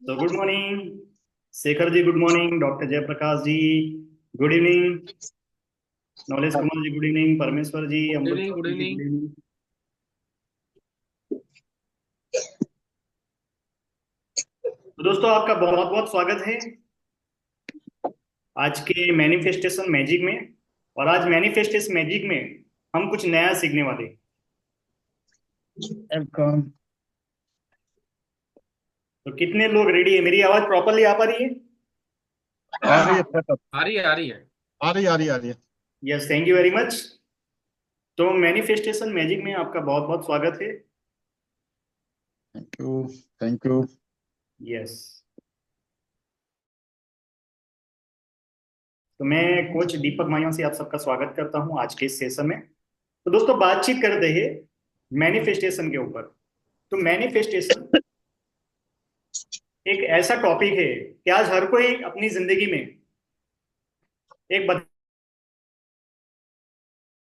तो good morning Shekhar ji, good morning doctor Jayaprakash जी, good evening knowledge Kumar ji, good evening परमेश्वर जी, good अमृत evening good Chaudhary जी, evening. Good evening. तो दोस्तों आपका बहुत बहुत स्वागत है आज के मैनिफेस्टेशन मैजिक में। और आज मैनिफेस्टेशन मैजिक में हम कुछ नया सीखने वाले हैं। वेलकम। तो कितने लोग रेडी है? मेरी आवाज प्रॉपरली आ पा रही है? आ रही है सेटअप। आ रही है आ रही है। आ रही है। Yes, thank you very much. तो मैनिफेस्टेशन मैजिक में आपका बहुत बहुत स्वागत है। Thank you. Thank you. Yes. तो मैं कोच दीपक माहिया से आप सबका स्वागत करता हूं आज के इस सेशन में। तो दोस्तों बातचीत करते हैं मैनिफेस्टेशन के ऊपर। तो मैनिफेस्टेशन एक ऐसा टॉपिक है कि आज हर कोई अपनी जिंदगी में एक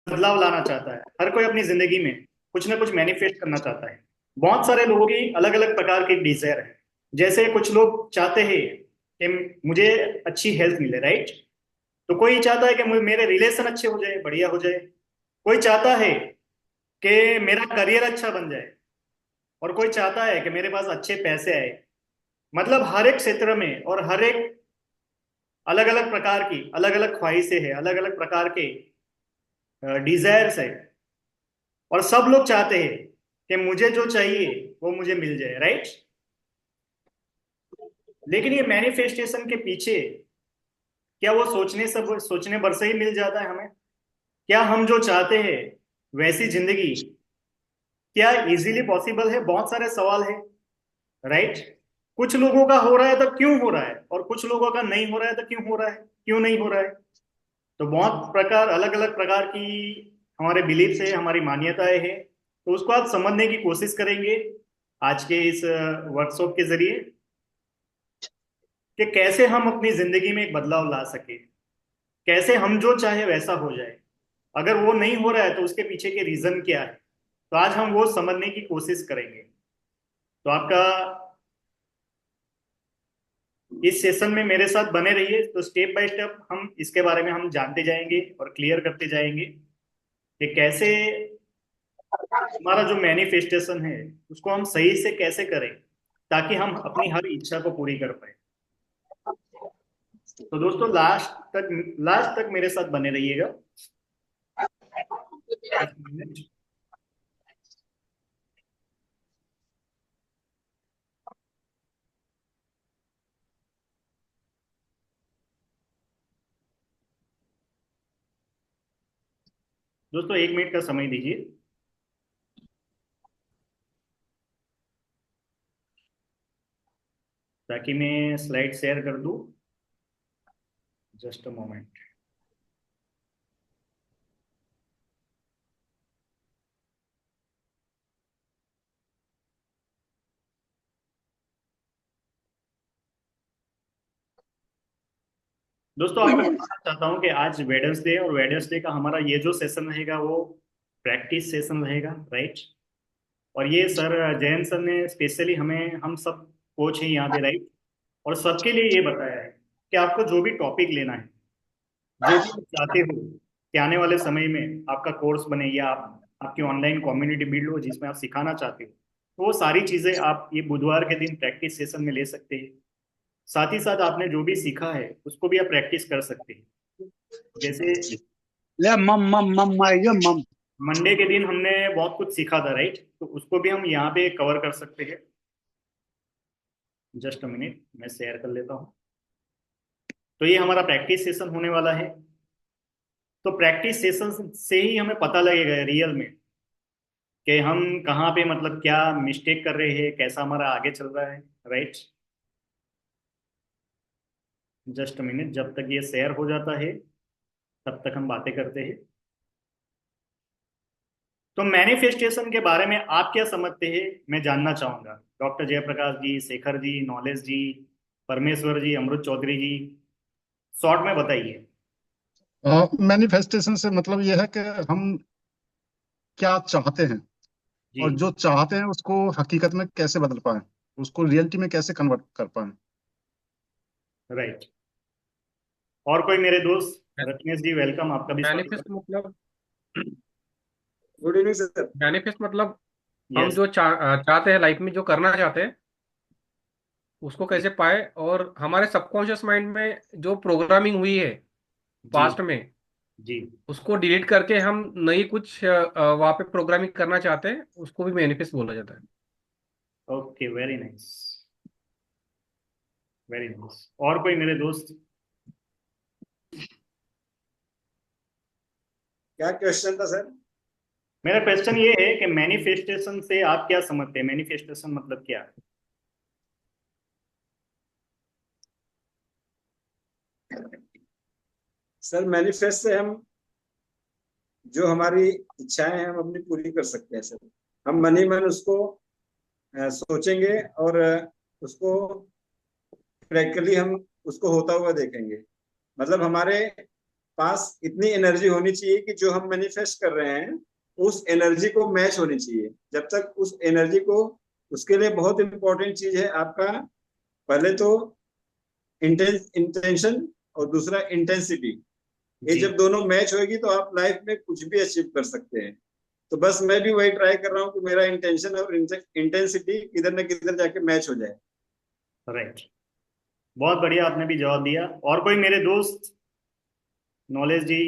बदलाव लाना चाहता है। हर कोई अपनी जिंदगी में कुछ ना कुछ मैनिफेस्ट करना चाहता है। बहुत सारे लोगों की अलग अलग प्रकार की डिजायर है। जैसे कुछ लोग चाहते हैं कि मुझे अच्छी हेल्थ मिले, राइट? तो कोई चाहता है कि मेरे रिलेशन अच्छे हो जाए, बढ़िया हो जाए। कोई चाहता है कि मेरा करियर अच्छा बन जाए। और कोई चाहता है कि मेरे पास अच्छे पैसे आए। मतलब हर एक क्षेत्र में और हर एक अलग अलग प्रकार की अलग अलग ख्वाहिशें हैं, अलग अलग प्रकार के डिजायर्स है। और सब लोग चाहते हैं कि मुझे जो चाहिए वो मुझे मिल जाए, राइट? लेकिन ये मैनिफेस्टेशन के पीछे क्या वो सोचने भर से ही मिल जाता है हमें? क्या हम जो चाहते हैं वैसी जिंदगी क्या इजीली पॉसिबल है? बहुत सारे सवाल है, राइट? कुछ लोगों का हो रहा है तो क्यों हो रहा है, और कुछ लोगों का नहीं हो रहा है तो क्यों हो रहा है, क्यों नहीं हो रहा है? तो बहुत प्रकार अलग अलग प्रकार की हमारे बिलीफ है, हमारी मान्यताएं हैं। तो उसको आज समझने की कोशिश करेंगे आज के इस वर्कशॉप के जरिए कि कैसे हम अपनी जिंदगी में एक बदलाव ला सके, कैसे हम जो चाहे वैसा हो जाए। अगर वो नहीं हो रहा है तो उसके पीछे के रीजन क्या है, तो आज हम वो समझने की कोशिश करेंगे। तो आपका इस सेशन में मेरे साथ बने रहिए। तो स्टेप बाय स्टेप हम इसके बारे में हम जानते जाएंगे और क्लियर करते जाएंगे कि कैसे हमारा जो मैनिफेस्टेशन है उसको हम सही से कैसे करें ताकि हम अपनी हर इच्छा को पूरी कर पाए। तो दोस्तों लास्ट तक मेरे साथ बने रहिएगा। 10 मिनट। दोस्तों 1 मिनट का समय दीजिए ताकि मैं स्लाइड शेयर कर दूं। Just a moment. दोस्तों आपको बताना चाहता हूँ कि आज वेडनेसडे और वेडनेसडे का हमारा ये जो सेशन रहेगा वो प्रैक्टिस सेशन रहेगा, राइट? और ये सर जयंत सर ने स्पेशली हमें, हम सब कोच हैं यहाँ पे, राइट? और सबके लिए ये बताया है कि आपको जो भी टॉपिक लेना है, जो भी आप चाहते हो कि आने वाले समय में आपका कोर्स बने या आपकी ऑनलाइन कम्युनिटी बिल्ड हो जिसमें आप सिखाना चाहते हो, तो वो सारी चीजें आप ये बुधवार के दिन प्रैक्टिस सेशन में ले सकते हैं। साथ ही साथ आपने जो भी सीखा है उसको भी आप प्रैक्टिस कर सकते हैं। जैसे ले मम मम मम ये मम। मंडे के दिन हमने बहुत कुछ सीखा था, राइट? तो उसको भी हम यहाँ पे कवर कर सकते हैं। जस्ट अ मिनट, मैं शेयर कर लेता हूँ। तो ये हमारा प्रैक्टिस सेशन होने वाला है। तो प्रैक्टिस सेशन से ही हमें पता लगेगा रियल में कि हम कहाँ पे, मतलब क्या मिस्टेक कर रहे हैं, कैसा हमारा आगे चल रहा है, राइट? जस्ट मिनट, जब तक ये शेयर हो जाता है तब तक हम बातें करते हैं। तो मैनिफेस्टेशन के बारे में आप क्या समझते हैं मैं जानना चाहूंगा। डॉक्टर जयप्रकाश जी, शेखर जी, नॉलेज जी, परमेश्वर जी, अमृत चौधरी जी, शॉर्ट में बताइए। मैनिफेस्टेशन से मतलब यह है कि हम क्या चाहते हैं जी। और जो चाहते हैं उसको हकीकत में कैसे बदल पाए। उसको रियलिटी में कैसे कन्वर्ट कर पाए। राइट। और कोई मेरे दोस्त? रत्नेश जी वेलकम, आपका भी स्वागत मैनिफेस्ट मतलब गुड इवनिंग सर। मैनिफेस्ट मतलब है। हम यस। जो चाहते हैं लाइफ में, जो करना चाहते हैं उसको कैसे पाए, और हमारे सबकॉन्शियस माइंड में जो प्रोग्रामिंग हुई है जी पास्ट में, जी। उसको डिलीट करके हम नई कुछ वहाँ पे प्रोग्रामिंग करना चाहते हैं, उसको भी मैनिफेस्ट बोला जाता है। Okay, very nice, very nice. और कोई मेरे दोस्त? क्या क्वेश्चन था सर? मेरा क्वेश्चन ये है कि मैनिफेस्टेशन से आप क्या समझते हैं? मैनिफेस्टेशन मतलब क्या है? सर मैनिफेस्ट से हम जो हमारी इच्छाएं हैं हम अपनी पूरी कर सकते हैं सर। हम मन ही मन उसको सोचेंगे और उसको प्रैक्टिकली हम उसको होता हुआ देखेंगे। मतलब हमारे पास इतनी एनर्जी होनी चाहिए कि जो हम मैनिफेस्ट कर रहे हैं उस एनर्जी को मैच होनी चाहिए। जब तक उस एनर्जी को, उसके लिए बहुत इंपॉर्टेंट चीज है आपका, पहले तो इंटेंशन और दूसरा इंटेंसिटी। ये जी। जब दोनों मैच होगी तो आप लाइफ में कुछ भी अचीव कर सकते हैं। तो बस मैं भी वही ट्राई कर रहा हूँ कि मेरा इंटेंशन और इंटेंसिटी किधर न किधर जाके मैच हो जाए। राइट। बहुत बढ़िया, आपने भी जवाब दिया। और कोई मेरे दोस्त? नॉलेज जी,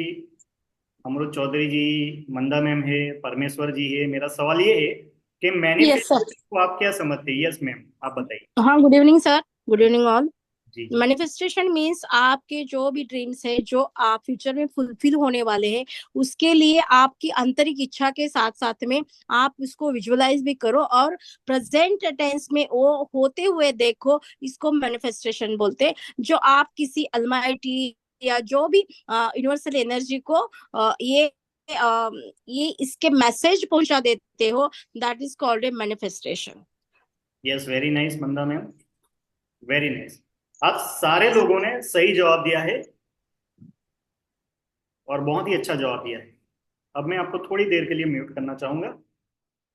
अमृत चौधरी जी, मंदा मैम है, परमेश्वर जी है। मेरा सवाल ये है कि यस सर। मैनिफेस्टेशन को आप क्या समझते हैं? यस मैम, आप बताइए। हाँ, good evening sir. Good evening all. जी जी। मैनिफेस्टेशन मीन्स आपके जो भी ड्रीम्स है, जो आप फ्यूचर में फुलफिल होने वाले हैं, उसके लिए आपकी आंतरिक इच्छा के साथ साथ में आप उसको विजुअलाइज भी करो और प्रेजेंट टेंस में वो होते हुए देखो। इसको मैनिफेस्टेशन बोलते हैं। जो आप किसी अलमाइटी या जो भी यूनिवर्सल एनर्जी को अ, ये इसके मैसेज पहुंचा देते हो, that is called a manifestation. Yes, very nice Manda ma'am, very nice. आप सारे लोगों ने सही जवाब दिया है और बहुत ही अच्छा जवाब दिया है। अब मैं आपको थोड़ी देर के लिए म्यूट करना चाहूंगा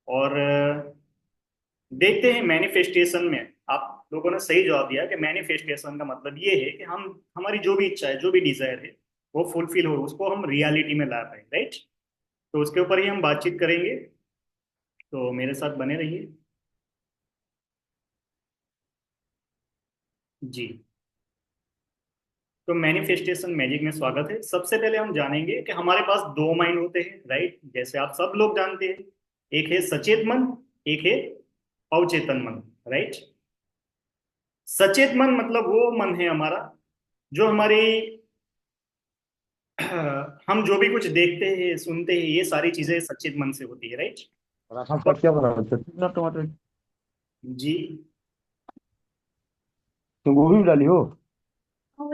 और देखते हैं मैनिफेस्टेशन में। आप लोगों ने सही जवाब दिया कि मैनिफेस्टेशन का मतलब ये है कि हम हमारी जो भी इच्छा है, जो भी डिजायर है, वो फुलफिल हो, उसको हम रियलिटी में ला पाए। राइट। तो उसके ऊपर ही हम बातचीत करेंगे, तो मेरे साथ बने रहिए। जी। तो मैनिफेस्टेशन मैजिक में स्वागत है। सबसे पहले हम जानेंगे कि हमारे पास दो माइंड होते हैं। राइट, जैसे आप सब लोग जानते हैं, एक है सचेत मन, एक है अवचेतन मन। राइट। सचेत मन मतलब वो मन है हमारा जो हमारी हम जो भी कुछ देखते हैं, सुनते हैं, ये सारी चीजें सचेत मन से होती है। राइट। पराठा पर क्या बना चटनी ना टमाटर। जी। तो गोभी भी डाली हो। 1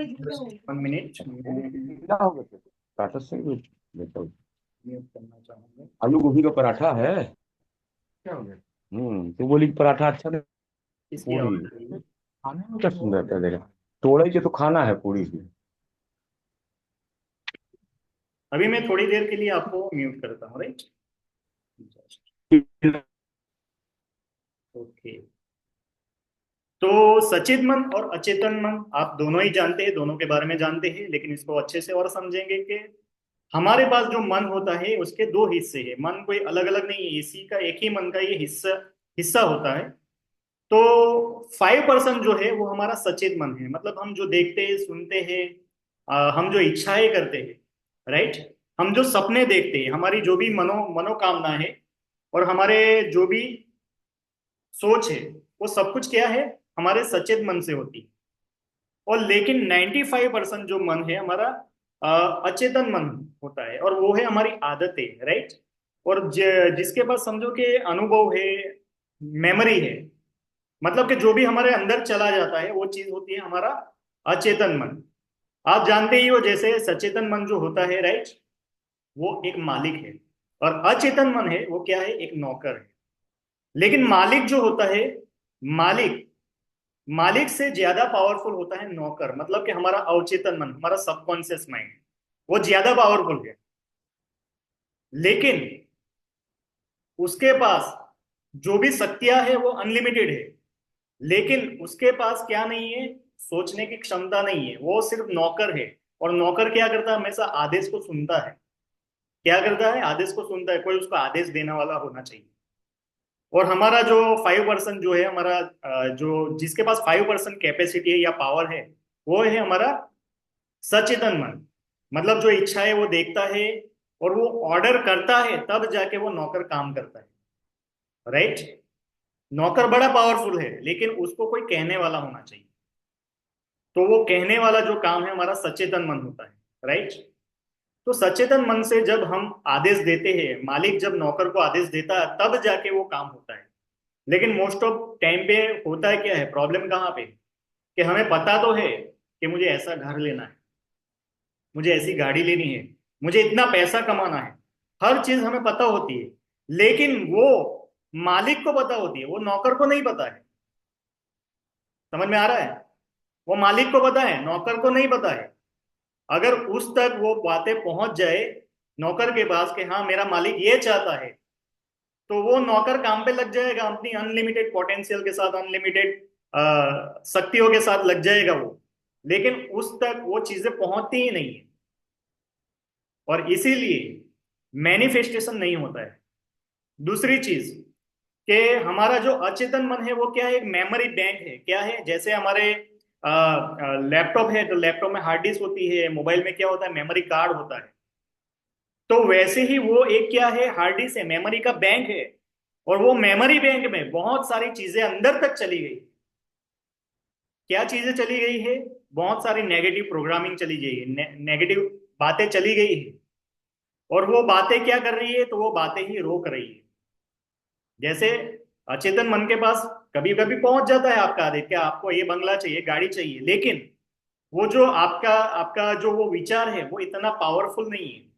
मिनट, मैं क्या हो गया पराठा से देखो। म्यूट करना चाहूंगा। आलू गोभी का पराठा है। क्या हो गया। तो बोली कि पराठा अच्छा नहीं। इसकी पूरी आवाज आ रही है। खाने में क्या सुंदर लगेगा। तोड़े के तो खाना है पूरी से। अभी मैं थोड़ी देर के लिए आपको म्यूट करता हूँ। राइट। ओके। तो सचेत मन और अचेतन मन आप दोनों ही जानते हैं, दोनों के बारे में जानते हैं, लेकिन इसको अच्छे से और समझेंगे कि हमारे पास जो मन होता है उसके दो हिस्से हैं। मन कोई अलग अलग नहीं है, इसी का एक ही मन का ये हिस्सा हिस्सा होता है। तो 5% जो है वो हमारा सचेत मन है। मतलब हम जो देखते हैं, सुनते हैं, हम जो इच्छाएं करते हैं, राइट, हम जो सपने देखते हैं, हमारी जो भी मनोकामना है, और हमारे जो भी सोच है, वो सब कुछ क्या है, हमारे सचेत मन से होती है। और लेकिन 95% जो मन है हमारा अचेतन मन होता है, और वो है हमारी आदतें। राइट। और जिसके पास समझो कि अनुभव है, मेमोरी है, मतलब कि जो भी हमारे अंदर चला जाता है वो चीज होती है हमारा अचेतन मन। आप जानते ही हो, जैसे सचेतन मन जो होता है, राइट, वो एक मालिक है, और अचेतन मन है वो क्या है, एक नौकर है। लेकिन मालिक जो होता है, मालिक मालिक से ज्यादा पावरफुल होता है नौकर। मतलब कि हमारा अवचेतन मन, हमारा सबकॉन्शियस माइंड, वो ज्यादा पावरफुल है। लेकिन उसके पास जो भी शक्तियां है वो अनलिमिटेड है। लेकिन उसके पास क्या नहीं है, सोचने की क्षमता नहीं है, वो सिर्फ नौकर है। और नौकर क्या करता है, हमेशा आदेश को सुनता है। क्या करता है, आदेश को सुनता है, कोई उसको आदेश देने वाला होना चाहिए। और हमारा जो 5% जो है हमारा, जो जिसके पास 5% कैपेसिटी है या पावर है, वो है हमारा सचेतन मन। मतलब जो इच्छा है वो देखता है और वो ऑर्डर करता है, तब जाके वो नौकर काम करता है। राइट। नौकर बड़ा पावरफुल है, लेकिन उसको कोई कहने वाला होना चाहिए। तो वो कहने वाला जो काम है हमारा सचेतन मन होता है। राइट। तो सचेतन मन से जब हम आदेश देते हैं, मालिक जब नौकर को आदेश देता है, तब जाके वो काम होता है। लेकिन मोस्ट ऑफ टाइम पे होता है क्या है, प्रॉब्लम कहाँ पे, कि हमें पता तो है कि मुझे ऐसा घर लेना है, मुझे ऐसी गाड़ी लेनी है, मुझे इतना पैसा कमाना है, हर चीज हमें पता होती है। लेकिन वो मालिक को पता होती है, वो नौकर को नहीं पता है। समझ में आ रहा है? वो मालिक को पता है, नौकर को नहीं पता है। अगर उस तक वो बातें पहुंच जाए नौकर के पास कि हाँ मेरा मालिक ये चाहता है, तो वो नौकर काम पे लग जाएगा, अपनी अनलिमिटेड पोटेंशियल के साथ, अनलिमिटेड शक्तियों के साथ लग जाएगा वो। लेकिन उस तक वो चीजें पहुंचती ही नहीं है, और इसीलिए मैनिफेस्टेशन नहीं होता है। दूसरी चीज कि हमारा जो अचेतन मन है वो क्या है, एक मेमोरी बैंक है। क्या है, जैसे हमारे लैपटॉप है, तो लैपटॉप में हार्ड डिस्क होती है, मोबाइल में क्या होता है, मेमोरी कार्ड होता है। तो वैसे ही वो एक क्या है, हार्ड डिस्क है, मेमोरी का बैंक है। और वो मेमोरी बैंक में बहुत सारी चीजें अंदर तक चली गई। क्या चीजें चली गई है, बहुत सारी नेगेटिव प्रोग्रामिंग चली गई है, नेगेटिव बातें चली गई है। और वो बातें क्या कर रही है, तो वो बातें ही रोक रही है। जैसे अचेतन मन के पास कभी कभी पहुंच जाता है आपका आदेश, क्या आपको ये बंगला चाहिए, गाड़ी चाहिए, लेकिन वो जो आपका आपका जो वो विचार है वो इतना पावरफुल नहीं है।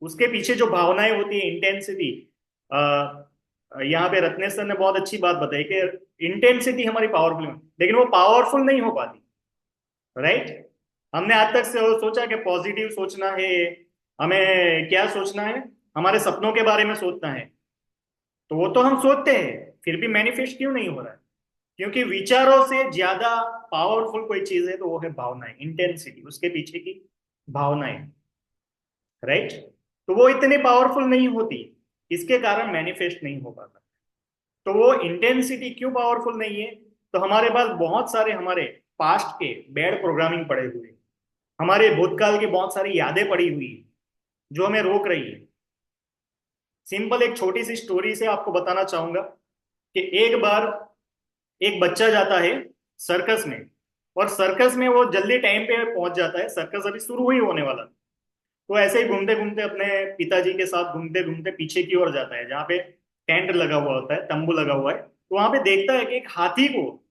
उसके पीछे जो भावनाएं होती है, इंटेंसिटी, यहाँ पे रत्नेश सर ने बहुत अच्छी बात बताई कि इंटेंसिटी हमारी पावरफुल है, लेकिन वो पावरफुल नहीं हो पाती। राइट। हमने आज तक सोचा कि पॉजिटिव सोचना है, हमें क्या सोचना है, हमारे सपनों के बारे में सोचना है। तो वो तो हम सोचते हैं, फिर भी मैनिफेस्ट क्यों नहीं हो रहा है? क्योंकि विचारों से ज्यादा पावरफुल कोई चीज है, तो वो है भावनाएं, इंटेंसिटी, उसके पीछे की भावनाएं। राइट। तो वो इतनी पावरफुल नहीं होती, इसके कारण मैनिफेस्ट नहीं हो पाता। तो वो इंटेंसिटी क्यों पावरफुल नहीं है, तो हमारे पास बहुत सारे हमारे पास्ट के बैड प्रोग्रामिंग पड़े हुए हैं, हमारे भूतकाल की बहुत सारी यादें पड़ी हुई है जो हमें रोक रही है। सिंपल एक छोटी सी स्टोरी से आपको बताना चाहूंगा कि एक बार एक बच्चा जाता है सर्कस में, और सर्कस में वो जल्दी टाइम पे पहुंच जाता है, सर्कस अभी शुरू ही होने वाला। तो ऐसे ही घूमते घूमते अपने पिताजी के साथ घूमते घूमते पीछे की ओर जाता है, जहाँ पे टेंट लगा हुआ होता है, तंबू लगा हुआ है। तो वहां पे देखता है कि एक हाथी को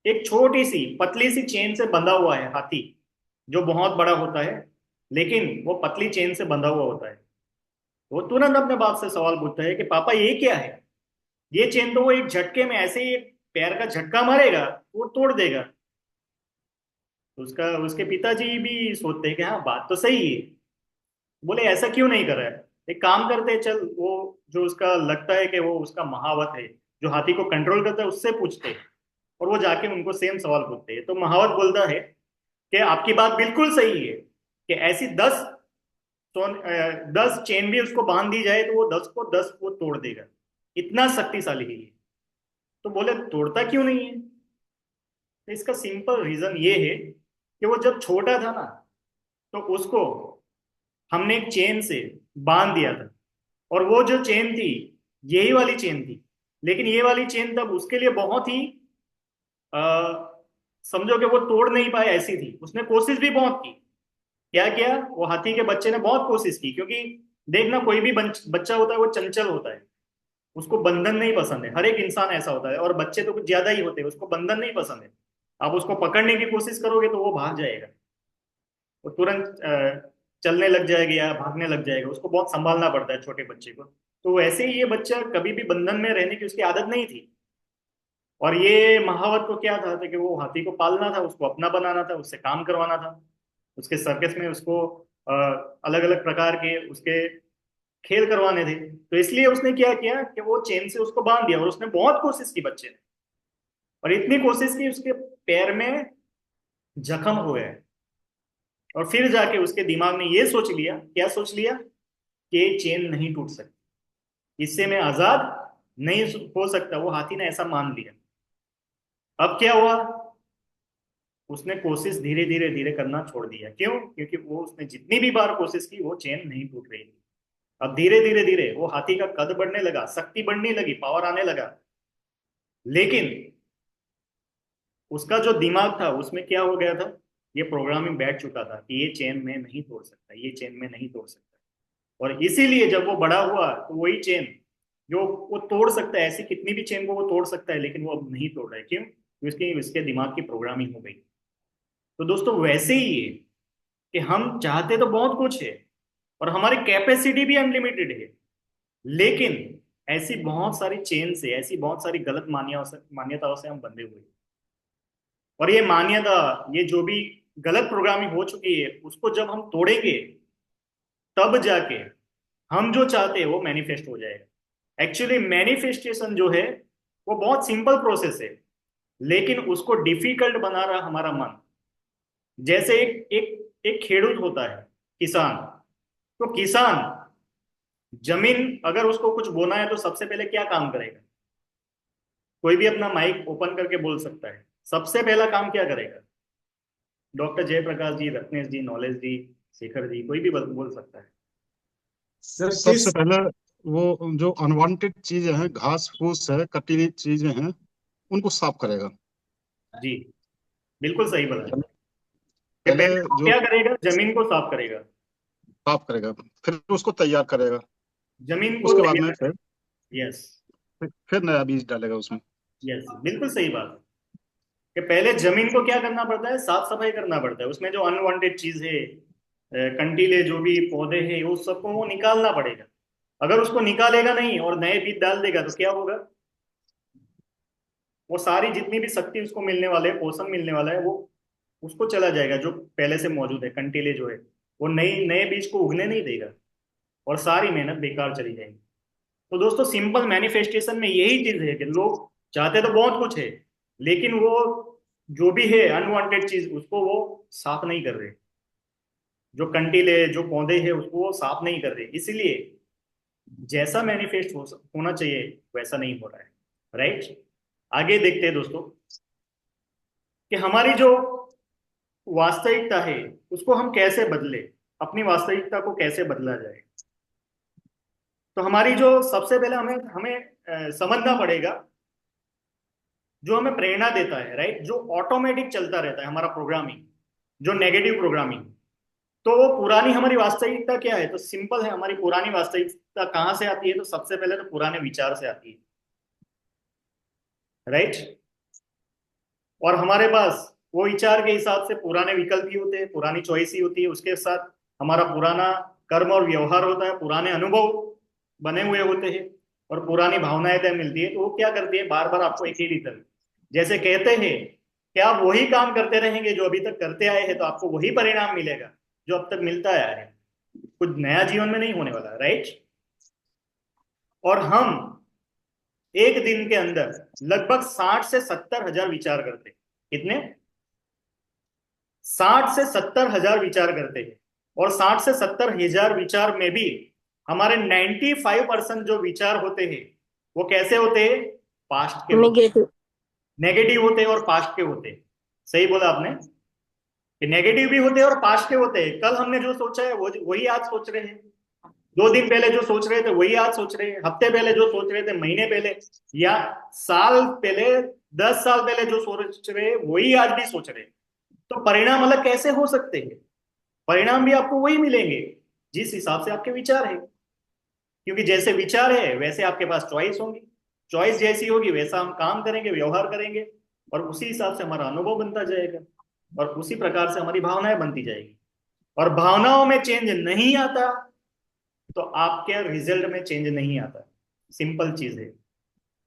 एक छोटी सी पतली सी चेन से बंधा हुआ है। हाथी जो बहुत बड़ा होता है, लेकिन वो पतली चेन से बंधा हुआ होता है। वो तुरंत अपने बाप से सवाल पूछता है कि पापा ये क्या है, ये चेन तो वो एक झटके में ऐसे ही एक पैर का झटका मारेगा वो तोड़ देगा। तो उसका उसके पिताजी भी सोचते हैं कि हाँ बात तो सही है। बोले ऐसा क्यों नहीं कर रहा है, एक काम करते हैं, चल वो जो उसका लगता है कि वो उसका महावत है जो हाथी को कंट्रोल करता है, उससे पूछते हैं। और वो जाके उनको सेम सवाल पूछते हैं। तो महावत बोलता है कि आपकी बात बिल्कुल सही है, कि ऐसी 10 चेन भी उसको बांध दी जाए तो वो 10 को 10 वो तोड़ देगा, इतना शक्तिशाली है ये। तो बोले तोड़ता क्यों नहीं है, तो इसका सिंपल रीजन ये है कि वो जब छोटा था ना, तो उसको हमने एक चेन से बांध दिया था। और वो जो चेन थी, यही वाली चेन थी, लेकिन ये वाली चेन तब उसके लिए बहुत ही आ, समझो कि वो तोड़ नहीं पाए ऐसी थी। उसने कोशिश भी बहुत की। क्या किया, वो हाथी के बच्चे ने बहुत कोशिश की, क्योंकि देखना कोई भी बच्चा होता है वो चंचल होता है, उसको बंधन नहीं पसंद है। हर एक इंसान ऐसा होता है, और बच्चे तो कुछ ज्यादा ही होते हैं, उसको बंधन नहीं पसंद है। आप उसको पकड़ने की कोशिश करोगे तो वो भाग जाएगा, वो तुरंत चलने लग जाएगा या भागने लग जाएगा। उसको बहुत संभालना पड़ता है छोटे बच्चे को। तो वैसे ही ये बच्चा कभी भी बंधन में रहने की उसकी आदत नहीं थी। और ये महावत को क्या था, कि वो हाथी को पालना था, उसको अपना बनाना था, उससे काम करवाना था, उसके सर्कस में उसको अलग अलग प्रकार के उसके खेल करवाने थे। तो इसलिए उसने क्या किया कि वो चेन से उसको बांध दिया, और उसने बहुत कोशिश की बच्चे ने। और इतनी कोशिश की, उसके पैर में जख्म हो गया। और फिर जाके उसके दिमाग ने ये सोच लिया, क्या सोच लिया, कि ये चेन नहीं टूट सकती, इससे मैं आजाद नहीं हो सकता। वो हाथी ने ऐसा मान लिया। अब क्या हुआ, उसने कोशिश धीरे धीरे धीरे करना छोड़ दिया। क्यों? क्योंकि वो उसने जितनी भी बार कोशिश की वो चेन नहीं टूट रही थी। अब धीरे धीरे धीरे वो हाथी का कद बढ़ने लगा, शक्ति बढ़ने लगी, पावर आने लगा। लेकिन उसका जो दिमाग था उसमें क्या हो गया था, ये प्रोग्रामिंग बैठ चुका था कि ये चेन में नहीं तोड़ सकता, ये चेन में नहीं तोड़ सकता। और इसीलिए जब वो बड़ा हुआ तो वही चेन जो वो तोड़ सकता है, ऐसी कितनी भी चेन को वो तोड़ सकता है, लेकिन वो अब नहीं तोड़ रहा है। क्यों? क्योंकि उसके उसके दिमाग की प्रोग्रामिंग हो गई। तो दोस्तों वैसे ही है कि हम चाहते तो बहुत कुछ है और हमारी कैपेसिटी भी अनलिमिटेड है, लेकिन ऐसी बहुत सारी चेन से, ऐसी बहुत सारी गलत मान्यताओं से हम बंधे हुए हैं। और ये मान्यता, ये जो भी गलत प्रोग्रामिंग हो चुकी है, उसको जब हम तोड़ेंगे तब जाके हम जो चाहते हैं वो मैनिफेस्ट हो जाएगा। एक्चुअली मैनिफेस्टेशन जो है वो बहुत सिंपल प्रोसेस है, लेकिन उसको डिफिकल्ट बना रहा हमारा मन। जैसे एक एक एक खेडूत होता है, किसान। तो किसान जमीन अगर उसको कुछ बोना है तो सबसे पहले क्या काम करेगा? कोई भी अपना माइक ओपन करके बोल सकता है। सबसे पहला काम क्या करेगा? डॉक्टर जयप्रकाश जी, रत्नेश जी, नॉलेज जी, शेखर जी, कोई भी बोल सकता है। सर सबसे पहले वो जो अनवांटेड चीजें हैं, घास फूस है, कटी चीजें हैं, उनको साफ करेगा। जी, बिल्कुल सही बोला कि पहले पहले वो जो क्या करेगा? जमीन को साफ करेगा। साफ करेगा, फिर उसको तैयार करेगा। जमीन को उसके बाद में तैयार। यस, फिर नया बीज डालेगा उसमें। यस, बिल्कुल सही बात है कि पहले जमीन को क्या करना पड़ता है? साफ सफाई करना पड़ता है। उसमें जो अनवांटेड चीज है, कंटीले जो भी पौधे हैं, उस सबको वो निकालना पड़ेगा। अगर उसको निकालेगा नहीं और नए बीज डाल देगा तो क्या होगा? वो सारी जितनी भी शक्ति उसको मिलने वाले है, पोषण मिलने वाला है, वो उसको चला जाएगा जो पहले से मौजूद है। कंटीले जो है वो नई नए बीज को उगने नहीं देगा और सारी मेहनत बेकार चली जाएगी। तो दोस्तों सिंपल मैनिफेस्टेशन में यही चीज है कि लोग चाहते तो बहुत कुछ है, लेकिन वो जो भी है अनवांटेड चीज उसको वो साफ नहीं कर रहे। जो कंटीले, जो पौधे हैं, उसको वो साफ नहीं कर रहे। इसीलिए जैसा मैनिफेस्ट होना चाहिए वैसा नहीं हो रहा है। राइट? आगे देखते हैं दोस्तों कि हमारी जो वास्तविकता है उसको हम कैसे बदले, अपनी वास्तविकता को कैसे बदला जाए। तो हमारी जो सबसे पहले हमें हमें समझना पड़ेगा, जो हमें प्रेरणा देता है, राइट, जो ऑटोमेटिक चलता रहता है हमारा प्रोग्रामिंग, जो नेगेटिव प्रोग्रामिंग। तो वो पुरानी हमारी वास्तविकता क्या है? तो सिंपल है, हमारी पुरानी वास्तविकता कहाँ से आती है? तो सबसे पहले तो पुराने विचार से आती है। राइट? और हमारे पास वो विचार के हिसाब से पुराने विकल्प ही होते हैं, पुरानी चॉइस ही होती है, उसके साथ हमारा पुराना कर्म और व्यवहार होता है, पुराने अनुभव बने हुए होते हैं और पुरानी भावनाएं तय मिलती है। तो वो क्या करती है? बार बार आपको एक ही रिजल्ट, जैसे कहते हैं कि आप वही काम करते रहेंगे जो अभी तक करते आए हैं तो आपको वही परिणाम मिलेगा जो अब तक मिलता आया है। कुछ नया जीवन में नहीं होने वाला। राइट? और हम एक दिन के अंदर लगभग 60 से 70 हजार विचार करते हैं। कितने? 60 से 70 हजार विचार करते हैं। और 60 से 70 हजार विचार में भी हमारे 95% जो विचार होते हैं वो कैसे होते हैं? पास्ट के होते हैं, नेगेटिव। नेगेटिव होते हैं और पास्ट के होते हैं। सही बोला आपने कि नेगेटिव भी होते हैं और पास्ट के होते हैं। कल हमने जो सोचा है वो वही आज सोच रहे हैं। 2 दिन पहले जो सोच रहे थे वही आज सोच रहे हैं। हफ्ते पहले जो सोच रहे थे, महीने पहले या साल पहले, 10 साल पहले जो सोच रहे हैं वही आज भी सोच रहे हैं। तो परिणाम अलग कैसे हो सकते हैं? परिणाम भी आपको वही मिलेंगे जिस हिसाब से आपके विचार है। क्योंकि जैसे विचार है वैसे आपके पास चॉइस होंगी, चॉइस जैसी होगी वैसा हम काम करेंगे, व्यवहार करेंगे, और उसी हिसाब से हमारा अनुभव बनता जाएगा और उसी प्रकार से हमारी भावनाएं बनती जाएगी। और भावनाओं में चेंज नहीं आता तो आपके रिजल्ट में चेंज नहीं आता। सिंपल चीज है,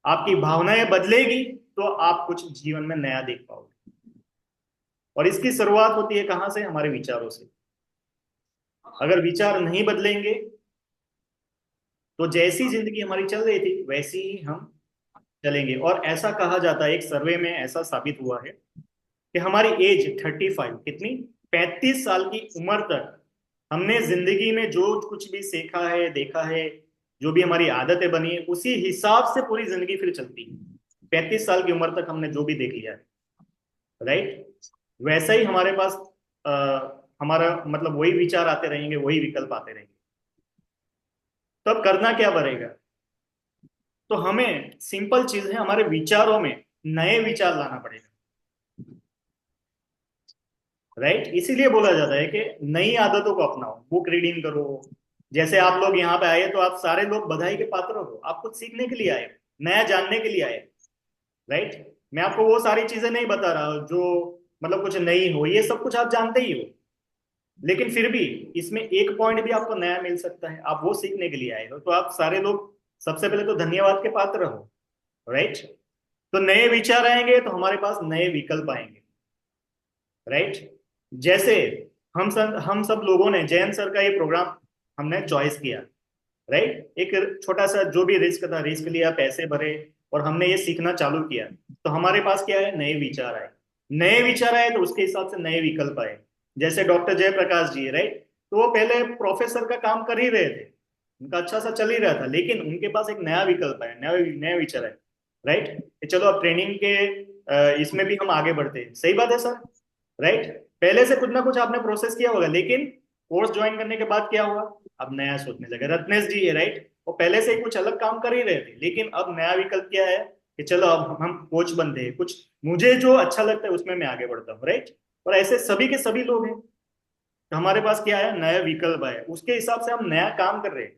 आपकी भावनाएं बदलेगी तो आप कुछ जीवन में नया देख पाओगे। और इसकी शुरुआत होती है कहां से? हमारे विचारों से। अगर विचार नहीं बदलेंगे तो जैसी जिंदगी हमारी चल रही थी वैसी ही हम चलेंगे। और ऐसा कहा जाता है, एक सर्वे में ऐसा साबित हुआ है कि हमारी एज 35, कितनी, 35 साल की उम्र तक हमने जिंदगी में जो कुछ भी सीखा है, देखा है, जो भी हमारी आदतें बनी है, उसी हिसाब से पूरी जिंदगी फिर चलती है। 35 साल की उम्र तक हमने जो भी देख लिया है, राइट, वैसा ही हमारे पास हमारा मतलब वही विचार आते रहेंगे, वही विकल्प आते रहेंगे। तो अब करना क्या पड़ेगा? तो हमें सिंपल चीज है, हमारे विचारों में नए विचार लाना पड़ेगा, राइट। इसीलिए बोला जाता है कि नई आदतों को अपनाओ, बुक रीडिंग करो। जैसे आप लोग यहाँ पे आए तो आप सारे लोग बधाई के पात्र हो, आप कुछ सीखने के लिए आए, नया जानने के लिए आए, राइट। मैं आपको वो सारी चीजें नहीं बता रहा हूँ जो मतलब कुछ नई हो, ये सब कुछ आप जानते ही हो, लेकिन फिर भी इसमें एक पॉइंट भी आपको नया मिल सकता है, आप वो सीखने के लिए आए हो। तो आप सारे लोग सबसे पहले तो धन्यवाद के पात्र हो, राइट। तो नए विचार आएंगे तो हमारे पास नए विकल्प आएंगे, राइट। जैसे हम सब लोगों ने जयंत सर का ये प्रोग्राम हमने चॉइस किया, राइट। एक छोटा सा जो भी रिस्क था, रिस्क लिया, पैसे भरे और हमने ये सीखना चालू किया। तो हमारे पास क्या है, नए विचार आए। नए विचार आए तो उसके हिसाब से नए विकल्प आए। जैसे डॉक्टर जयप्रकाश जी, राइट, तो वो पहले प्रोफेसर का काम कर ही रहे थे, उनका अच्छा सा चल ही रहा था, लेकिन उनके पास एक नया विकल्प है, नया नया विचार है, राइट। चलो अब ट्रेनिंग के इसमें भी हम आगे बढ़ते हैं, सही बात है सर, राइट। पहले से कुछ ना कुछ आपने प्रोसेस किया होगा, लेकिन कोर्स ज्वाइन करने के बाद क्या हुआ, अब नया सोचने लगे। रत्नेश जी है, राइट, वो पहले से ही कुछ अलग काम कर ही रहे थे, लेकिन अब नया विकल्प क्या है कि चलो अब हम कोच बनते हैं, कुछ मुझे जो अच्छा लगता है उसमें मैं आगे बढ़ता हूँ, राइट। और ऐसे सभी के सभी लोग हैं। तो हमारे पास क्या है, नया विकल्प है, उसके हिसाब से हम नया काम कर रहे हैं।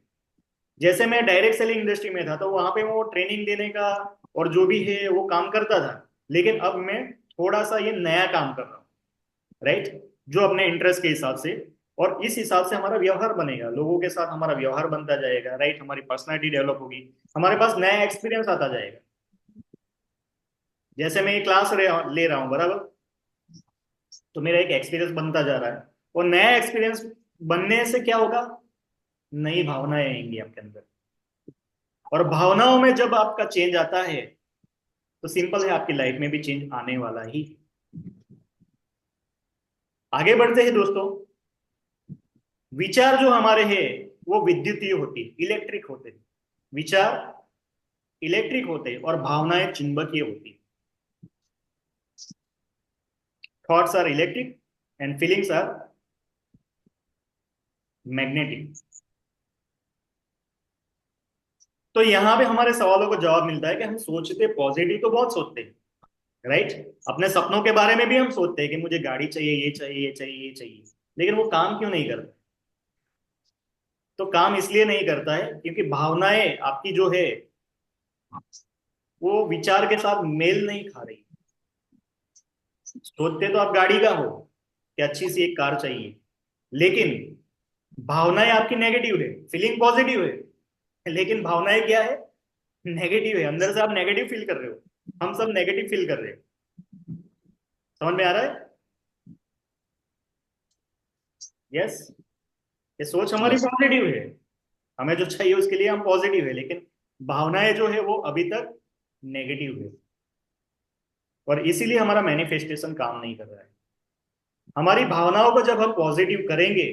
जैसे मैं डायरेक्ट सेलिंग इंडस्ट्री में था तो वहां पे वो ट्रेनिंग देने का और जो भी है वो काम करता था, लेकिन अब मैं थोड़ा सा ये नया काम कर रहा हूँ, राइट, जो अपने इंटरेस्ट के हिसाब से। और इस हिसाब से हमारा व्यवहार बनेगा, लोगों के साथ हमारा व्यवहार बनता जाएगा, राइट, हमारी पर्सनैलिटी डेवलप होगी, हमारे पास नया एक्सपीरियंस आता जाएगा। जैसे मैं ये क्लास ले रहा हूँ, बराबर, तो मेरा एक एक्सपीरियंस बनता जा रहा है, और नया एक्सपीरियंस बनने से क्या होगा, नई भावनाएं आएंगी आपके अंदर। और भावनाओं में जब आपका चेंज आता है तो सिंपल है, आपकी लाइफ में भी चेंज आने वाला ही। आगे बढ़ते हैं दोस्तों। विचार जो हमारे हैं वो विद्युतीय होती है, इलेक्ट्रिक होते हैं। विचार इलेक्ट्रिक होते हैं और भावनाएं चुंबकीय होती है। Thoughts are electric and feelings are magnetic. तो यहां पे हमारे सवालों को जवाब मिलता है कि हम सोचते पॉजिटिव तो बहुत सोचते हैं, राइट। अपने सपनों के बारे में भी हम सोचते हैं कि मुझे गाड़ी चाहिए, ये चाहिए, ये चाहिए, ये चाहिए, लेकिन वो काम क्यों नहीं करता? तो काम इसलिए नहीं करता है क्योंकि भावनाएं आपकी जो है वो विचार के साथ मेल नहीं खा रही। सोचते तो आप गाड़ी का हो कि अच्छी सी एक कार चाहिए, लेकिन भावनाएं आपकी नेगेटिव है, फीलिंग पॉजिटिव है, लेकिन भावनाएं क्या है, नेगेटिव है। अंदर से आप नेगेटिव फील कर रहे हो, हम सब नेगेटिव फील कर रहे हैं। समझ में आ रहा है? यस। ये सोच हमारी पॉजिटिव है, हमें जो चाहिए उसके लिए हम पॉजिटिव है, लेकिन भावनाएं जो है वो अभी तक नेगेटिव है, और इसीलिए हमारा मैनिफेस्टेशन काम नहीं कर रहा है। हमारी भावनाओं को जब हम पॉजिटिव करेंगे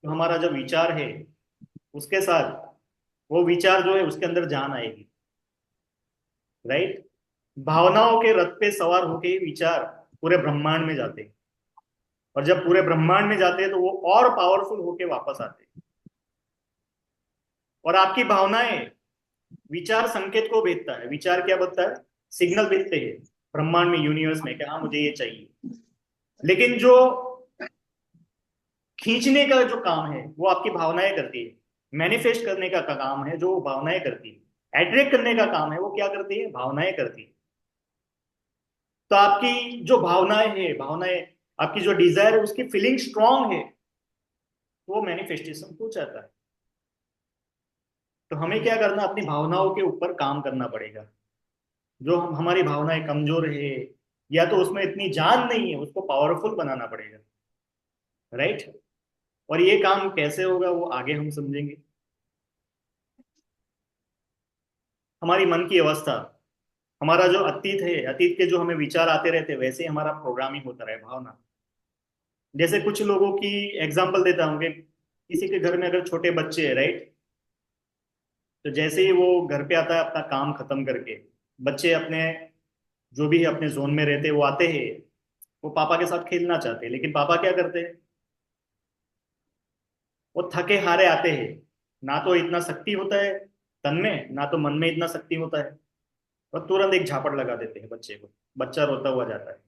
तो हमारा जो विचार है उसके साथ वो विचार जो है उसके अंदर जान आएगी, राइट। भावनाओं के रथ पे सवार होके ही विचार पूरे ब्रह्मांड में जाते हैं, और जब पूरे ब्रह्मांड में जाते हैं तो वो और पावरफुल होके वापस आते हैं। और आपकी भावनाएं विचार संकेत को भेजता है, विचार क्या बोलता है, सिग्नल भेजते हैं ब्रह्मांड में, यूनिवर्स में, कि हाँ मुझे ये चाहिए। लेकिन जो खींचने का जो काम है वो आपकी भावनाएं करती है, मैनिफेस्ट करने का काम है जो भावनाएं करती है, अट्रैक्ट करने का काम है वो क्या करती है, भावनाएं करती है। तो आपकी जो भावनाएं है, भावनाएं आपकी जो डिजायर है उसकी फीलिंग स्ट्रांग है तो वो मैनिफेस्टेशन हो जाता है। तो हमें क्या करना, अपनी भावनाओं के ऊपर काम करना पड़ेगा। जो हमारी भावनाएं कमजोर है या तो उसमें इतनी जान नहीं है, उसको पावरफुल बनाना पड़ेगा, राइट। और ये काम कैसे होगा वो आगे हम समझेंगे। हमारी मन की अवस्था हमारा जो अतीत है, अतीत के जो हमें विचार आते रहते, वैसे ही हमारा प्रोग्रामिंग होता रहे, भावना। जैसे कुछ लोगों की एग्जांपल देता हूँ कि किसी के घर में अगर छोटे बच्चे हैं, राइट, तो जैसे ही वो घर पे आता है अपना काम खत्म करके, बच्चे अपने जो भी अपने जोन में रहते हैं वो आते हैं, वो पापा के साथ खेलना चाहते हैं, लेकिन पापा क्या करते हैं, वो थके हारे आते हैं, ना तो इतना शक्ति होता है तन में, ना तो मन में इतना शक्ति होता है, और तुरंत एक झापड़ लगा देते हैं बच्चे को, बच्चा रोता हुआ जाता है,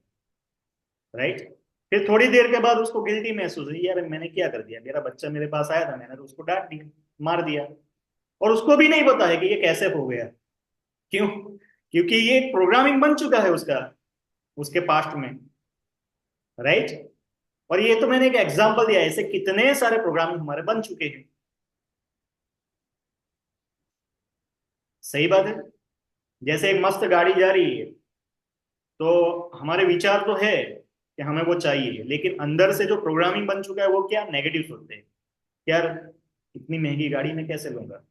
राइट। फिर थोड़ी देर के बाद उसको गिल्टी महसूस हुई, यार मैंने क्या कर दिया, मेरा बच्चा मेरे पास आया था, मैंने तो उसको डांट दिया, मार दिया, और उसको भी नहीं पता है कि ये कैसे हो गया। क्यों? क्योंकि ये प्रोग्रामिंग बन चुका है उसका, उसके पास्ट में, राइट। और ये तो मैंने एक एग्जांपल दिया, ऐसे कितने सारे प्रोग्रामिंग हमारे बन चुके हैं। सही बात है। जैसे एक मस्त गाड़ी जा रही है, तो हमारे विचार तो है कि हमें वो चाहिए, लेकिन अंदर से जो प्रोग्रामिंग बन चुका है वो क्या, नेगेटिव सोचते हैं, यार इतनी महंगी गाड़ी मैं कैसे लूंगा,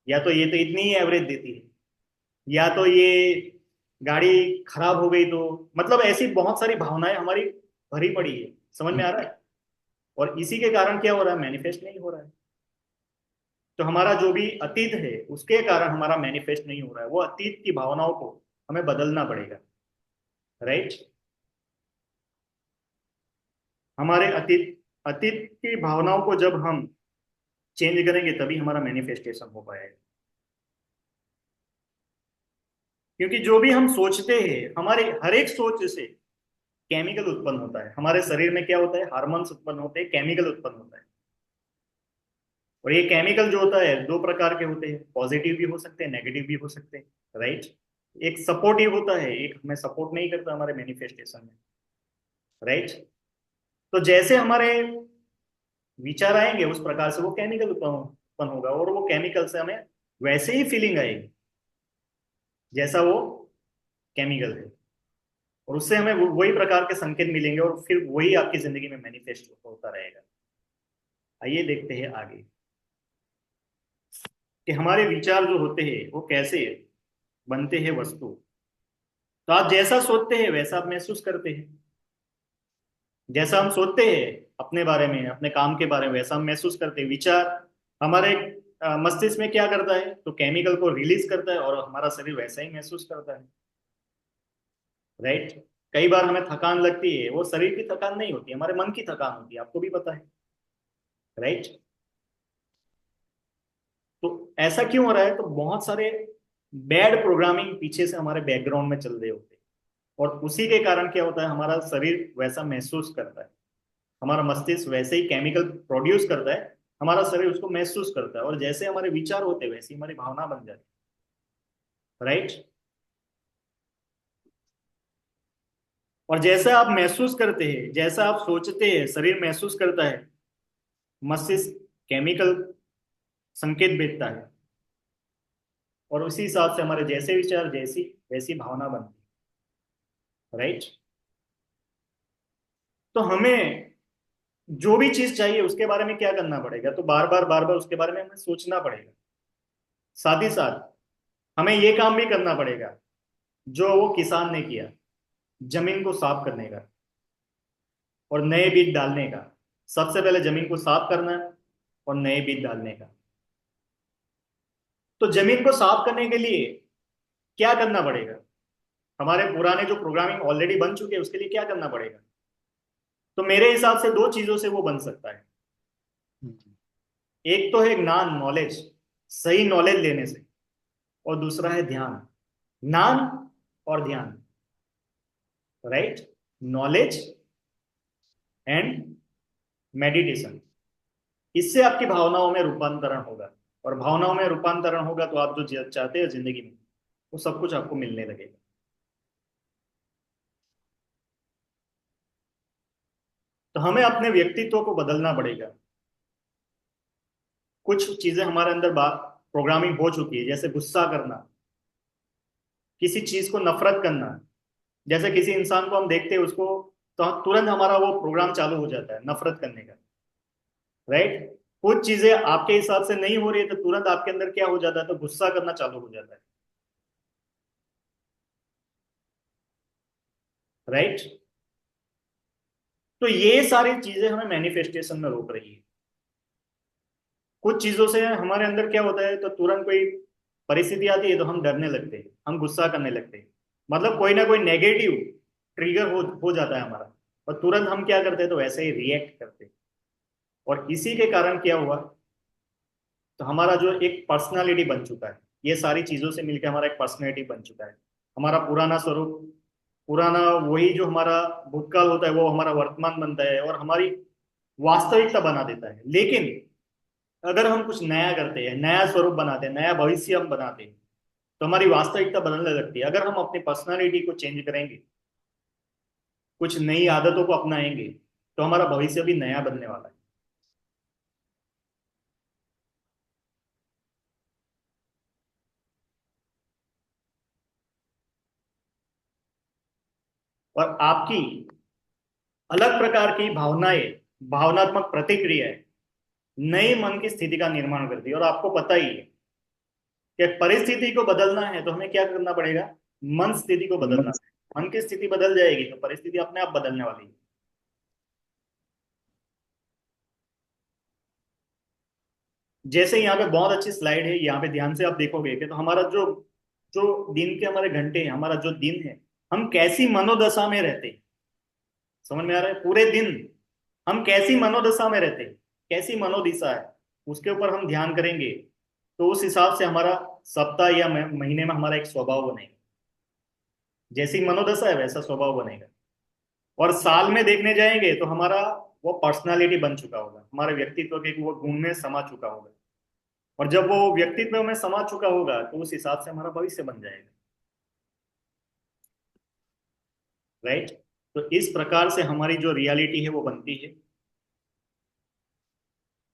या तो ये तो इतनी ही एवरेज देती है, या तो ये गाड़ी खराब हो गई तो, मतलब ऐसी बहुत सारी भावनाएं हमारी भरी पड़ी है। समझ में आ रहा है? और इसी के कारण क्या हो रहा है, मैनिफेस्ट नहीं हो रहा है। तो हमारा जो भी अतीत है उसके कारण हमारा मैनिफेस्ट नहीं हो रहा है, वो अतीत की भावनाओं को हमें बदलना पड़ेगा, राइट। हमारे अतीत अतीत की भावनाओं को जब हम चेंज करेंगे तभी हमारा मैनिफेस्टेशन हो पाएगा। क्योंकि जो भी हम सोचते हैं, हमारे हर एक सोच से केमिकल उत्पन्न होता है, हमारे शरीर में क्या होता है, हार्मोन्स उत्पन्न होते हैं, केमिकल उत्पन्न होता है। और ये केमिकल जो होता है दो प्रकार के होते हैं, पॉजिटिव भी हो सकते हैं, नेगेटिव भी हो सकते हैं, राइट। एक सपोर्टिव होता है, एक हमें सपोर्ट नहीं करता हमारे मैनिफेस्टेशन में, राइट। तो जैसे हमारे विचार आएंगे उस प्रकार से वो केमिकल उत्पन्न होगा, और वो केमिकल से हमें वैसे ही फीलिंग आएगी जैसा वो केमिकल है, और उससे हमें वही प्रकार के संकेत मिलेंगे, और फिर वही आपकी जिंदगी में मैनिफेस्ट होता रहेगा। आइए देखते हैं आगे कि हमारे विचार जो होते हैं वो कैसे बनते हैं वस्तु। तो आप जैसा सोचते हैं वैसा आप महसूस करते हैं। जैसा हम सोचते हैं अपने बारे में, अपने काम के बारे में, वैसा हम महसूस करते हैं। विचार हमारे मस्तिष्क में क्या करता है, तो केमिकल को रिलीज करता है, और हमारा शरीर वैसा ही महसूस करता है, राइट। कई बार हमें थकान लगती है, वो शरीर की थकान नहीं होती, हमारे मन की थकान होती है, आपको भी पता है, राइट। तो ऐसा क्यों हो रहा है, तो बहुत सारे बैड प्रोग्रामिंग पीछे से हमारे बैकग्राउंड में चल रहे होते हैं, और उसी के कारण क्या होता है, हमारा शरीर वैसा महसूस करता है, हमारा मस्तिष्क वैसे ही केमिकल प्रोड्यूस करता है, हमारा शरीर उसको महसूस करता है, और जैसे हमारे विचार होते हैं वैसे ही हमारी भावना बन जाती है, राइट। और जैसा आप महसूस करते हैं, जैसा आप सोचते हैं, शरीर महसूस करता है, मस्तिष्क केमिकल संकेत भेजता है, और उसी हिसाब से हमारे जैसे विचार जैसी वैसी भावना बनती है, राइट। तो हमें जो भी चीज चाहिए उसके बारे में क्या करना पड़ेगा, तो बार बार उसके बारे में हमें सोचना पड़ेगा। साथ ही साथ हमें ये काम भी करना पड़ेगा जो वो किसान ने किया, जमीन को साफ करने का और नए बीज डालने का। सबसे पहले जमीन को साफ करना है और नए बीज डालने का। तो जमीन को साफ करने के लिए क्या करना पड़ेगा, हमारे पुराने जो प्रोग्रामिंग ऑलरेडी बन चुके हैं उसके लिए क्या करना पड़ेगा, तो मेरे हिसाब से दो चीजों से वो बन सकता है। एक तो है ज्ञान, नॉलेज, सही नॉलेज लेने से, और दूसरा है ध्यान, ज्ञान और ध्यान, राइट। नॉलेज एंड मेडिटेशन, इससे आपकी भावनाओं में रूपांतरण होगा, और भावनाओं में रूपांतरण होगा तो आप जो चाहते हो जिंदगी में वो सब कुछ आपको मिलने लगेगा। तो हमें अपने व्यक्तित्व को बदलना पड़ेगा। कुछ चीजें हमारे अंदर प्रोग्रामिंग हो चुकी है, जैसे गुस्सा करना, किसी चीज को नफरत करना। जैसे किसी इंसान को हम देखते हैं उसको, तो तुरंत हमारा वो प्रोग्राम चालू हो जाता है नफरत करने का, राइट। कुछ चीजें आपके हिसाब से नहीं हो रही है तो तुरंत आपके अंदर क्या हो जाता है, तो गुस्सा करना चालू हो जाता है, राइट। तो ये सारी चीजें हमें मैनिफेस्टेशन में रोक रही है। कुछ चीजों से हमारे अंदर क्या होता है, तो तुरंत कोई परिस्थिति आती है तो हम डरने लगते हैं, हम गुस्सा करने लगते हैं, मतलब कोई ना कोई नेगेटिव ट्रिगर हो जाता है हमारा, और तुरंत हम क्या करते हैं, तो वैसे ही रिएक्ट करते हैं। और इसी के कारण क्या हुआ, तो हमारा जो एक पर्सनालिटी बन चुका है, ये सारी चीजों से मिलकर हमारा एक पर्सनालिटी बन चुका है। हमारा पुराना स्वरूप, पुराना वही जो हमारा भूतकाल होता है वो हमारा वर्तमान बनता है और हमारी वास्तविकता बना देता है। लेकिन अगर हम कुछ नया करते हैं, नया स्वरूप बनाते हैं, नया भविष्य हम बनाते हैं, तो हमारी वास्तविकता बदलने लगती है। अगर हम अपनी पर्सनालिटी को चेंज करेंगे, कुछ नई आदतों को अपनाएंगे, तो हमारा भविष्य भी नया बनने वाला है। और आपकी अलग प्रकार की भावनाएं, भावनात्मक प्रतिक्रियाएं नई मन की स्थिति का निर्माण करती है। और आपको पता ही है कि परिस्थिति को बदलना है तो हमें क्या करना पड़ेगा, मन स्थिति को बदलना है। मन की स्थिति बदल जाएगी तो परिस्थिति अपने आप बदलने वाली है। जैसे यहाँ पे बहुत अच्छी स्लाइड है, यहाँ पे ध्यान से आप देखोगे कि तो हमारा जो जो दिन के हमारे घंटे हैं, हमारा जो दिन है, हम कैसी मनोदशा में रहते हैं, समझ में आ रहा है? पूरे दिन हम कैसी मनोदशा में रहते हैं, कैसी मनोदिशा है, उसके ऊपर हम ध्यान करेंगे तो उस हिसाब से हमारा सप्ताह या महीने में हमारा एक स्वभाव बनेगा। जैसी मनोदशा है वैसा स्वभाव बनेगा। और साल में देखने जाएंगे तो हमारा वो पर्सनालिटी बन चुका होगा, हमारे व्यक्तित्व के वो गुण में समा चुका होगा। और जब वो व्यक्तित्व में समा चुका होगा तो उस हिसाब से हमारा भविष्य बन जाएगा। राइट। तो इस प्रकार से हमारी जो रियलिटी है वो बनती है।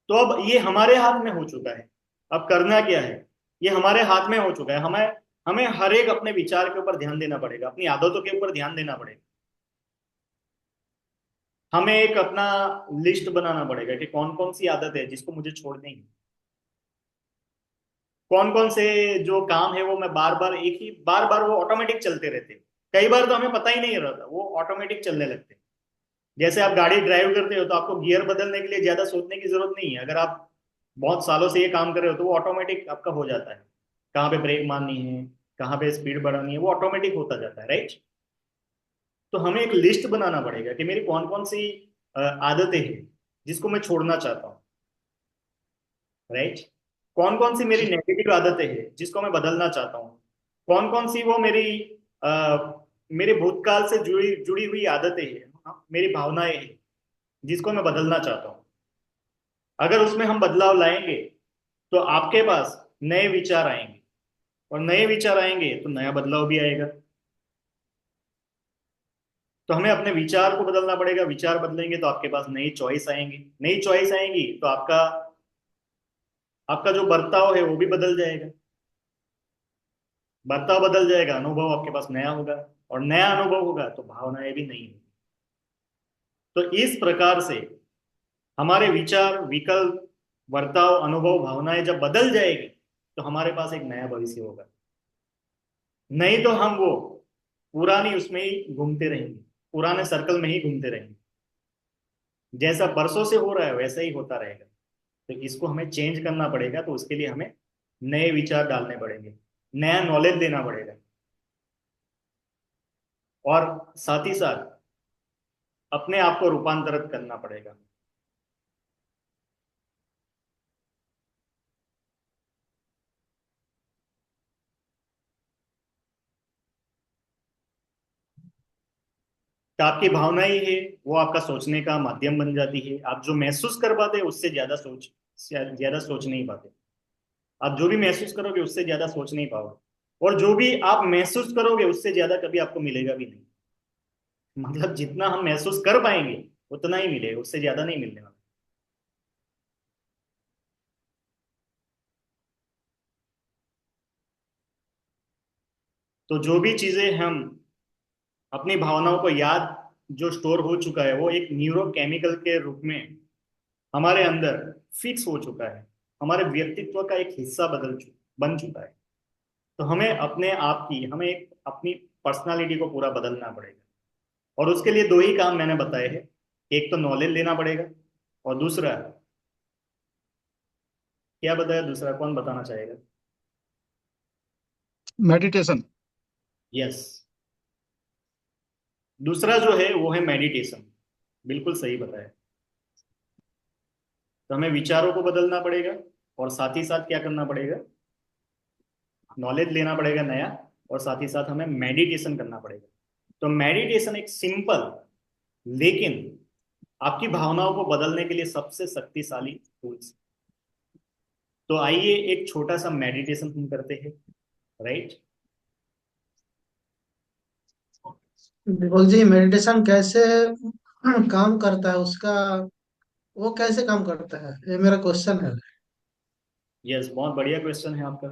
तो अब ये हमारे हाथ में हो चुका है, अब करना क्या है, ये हमारे हाथ में हो चुका है। हमें हमें हर एक अपने विचार के ऊपर ध्यान देना पड़ेगा, अपनी आदतों के ऊपर ध्यान देना पड़ेगा। हमें एक अपना लिस्ट बनाना पड़ेगा कि कौन कौन सी आदत है जिसको मुझे छोड़नी है, कौन कौन से जो काम है वो मैं बार बार एक ही बार बार वो ऑटोमेटिक चलते रहते हैं। कई बार तो हमें पता ही नहीं रहता, वो ऑटोमेटिक चलने लगते हैं। जैसे आप गाड़ी ड्राइव करते हो तो आपको गियर बदलने के लिए ज्यादा सोचने की जरूरत नहीं है। अगर आप बहुत सालों से ये काम कर रहे हो तो वो ऑटोमेटिक आपका हो जाता है। कहाँ पे ब्रेक मारनी है, कहाँ पे स्पीड बढ़ानी है, वो ऑटोमेटिक होता जाता है। राइट। तो हमें एक लिस्ट बनाना पड़ेगा कि मेरी कौन कौन सी आदतें हैं जिसको मैं छोड़ना चाहता हूँ। राइट। कौन कौन सी मेरी नेगेटिव आदतें हैं जिसको मैं बदलना चाहता हूँ। कौन कौन सी वो मेरी मेरे भूतकाल से जुड़ी जुड़ी हुई आदतें हैं, हाँ, मेरी भावनाएं हैं जिसको मैं बदलना चाहता हूँ। अगर उसमें हम बदलाव लाएंगे तो आपके पास नए विचार आएंगे, और नए विचार आएंगे तो नया बदलाव भी आएगा। तो हमें अपने विचार को बदलना पड़ेगा। विचार बदलेंगे तो आपके पास नई चॉइस आएंगी, नई चॉइस आएंगी तो आपका आपका जो बर्ताव है वो भी बदल जाएगा। बर्ताव बदल जाएगा, अनुभव आपके पास नया होगा, और नया अनुभव होगा तो भावनाएं भी नई होंगी। तो इस प्रकार से हमारे विचार, विकल्प, बर्ताव, अनुभव, भावनाएं जब बदल जाएगी तो हमारे पास एक नया भविष्य होगा। नहीं तो हम वो पुरानी उसमें ही घूमते रहेंगे, पुराने सर्कल में ही घूमते रहेंगे। जैसा बरसों से हो रहा है वैसा ही होता रहेगा। तो इसको हमें चेंज करना पड़ेगा। तो उसके लिए हमें नए विचार डालने पड़ेंगे, नया नॉलेज देना पड़ेगा, और साथ ही साथ अपने आप को रूपांतरित करना पड़ेगा। तो आपकी भावनाएं ही है वो आपका सोचने का माध्यम बन जाती है। आप जो महसूस कर पाते हैं उससे ज्यादा सोच नहीं पाते। आप जो भी महसूस करोगे उससे ज्यादा सोच नहीं पाओगे, और जो भी आप महसूस करोगे उससे ज्यादा कभी आपको मिलेगा भी नहीं। मतलब जितना हम महसूस कर पाएंगे उतना ही मिलेगा, उससे ज्यादा नहीं मिलने वाला। तो जो भी चीजें हम अपनी भावनाओं को याद जो स्टोर हो चुका है वो एक न्यूरोकेमिकल के रूप में हमारे अंदर फिक्स हो चुका है, हमारे व्यक्तित्व का एक हिस्सा बन चुका है। तो हमें अपने आप की, हमें एक अपनी पर्सनालिटी को पूरा बदलना पड़ेगा। और उसके लिए दो ही काम मैंने बताए हैं, एक तो नॉलेज लेना पड़ेगा और दूसरा क्या बताया, दूसरा कौन बताना चाहेगा? मेडिटेशन। यस, दूसरा जो है वो है मेडिटेशन। बिल्कुल सही बताया। तो हमें विचारों को बदलना पड़ेगा और साथ ही साथ क्या करना पड़ेगा, नॉलेज लेना पड़ेगा नया, और साथ ही साथ हमें मेडिटेशन करना पड़ेगा। तो मेडिटेशन एक सिंपल लेकिन आपकी भावनाओं को बदलने के लिए सबसे शक्तिशाली टूल्स। तो आइए एक छोटा सा मेडिटेशन हम करते हैं, राइट? बिल्कुल जी, मेडिटेशन कैसे काम करता है उसका, वो कैसे काम करता है, ये मेरा क्वेश्चन है। यस, बहुत बढ़िया क्वेश्चन है आपका।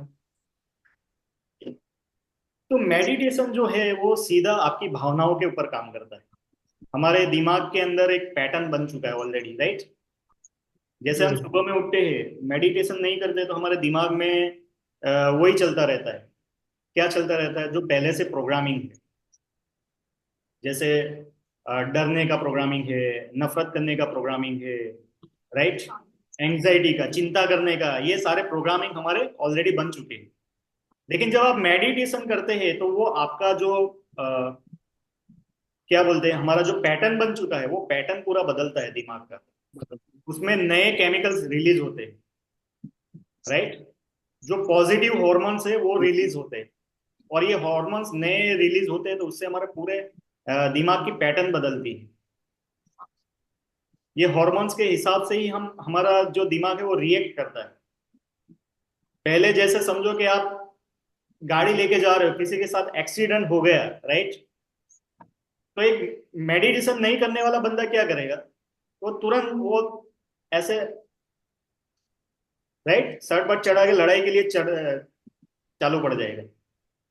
तो मेडिटेशन जो है वो सीधा आपकी भावनाओं के ऊपर काम करता है। हमारे दिमाग के अंदर एक पैटर्न बन चुका है ऑलरेडी, राइट? जैसे जी हम जी। सुबह में उठते हैं, मेडिटेशन नहीं करते तो हमारे दिमाग में वही चलता रहता है। क्या चलता रहता है? जो पहले से प्रोग्रामिंग है, जैसे डरने का प्रोग्रामिंग है, नफरत करने का प्रोग्रामिंग है, राइट? एंग्जाइटी का, चिंता करने का, ये सारे प्रोग्रामिंग हमारे ऑलरेडी बन चुके हैं। लेकिन जब आप मेडिटेशन करते हैं तो वो आपका जो क्या बोलते हैं, हमारा जो पैटर्न बन चुका है वो पैटर्न पूरा बदलता है दिमाग का। उसमें नए केमिकल्स रिलीज होते हैं, राइट? जो पॉजिटिव हॉर्मोन्स है वो रिलीज होते हैं, और ये हॉर्मोन्स नए रिलीज होते हैं तो उससे हमारे पूरे दिमाग की पैटर्न बदलती है। ये हॉर्मोन्स के हिसाब से ही हम, हमारा जो दिमाग है वो रिएक्ट करता है। पहले जैसे समझो कि आप गाड़ी लेके जा रहे हो, किसी के साथ एक्सीडेंट हो गया, राइट? तो एक मेडिटेशन नहीं करने वाला बंदा क्या करेगा, वो तुरंत वो ऐसे, राइट, सर पर चढ़ा के लड़ाई के लिए चालू पड़ जाएगा।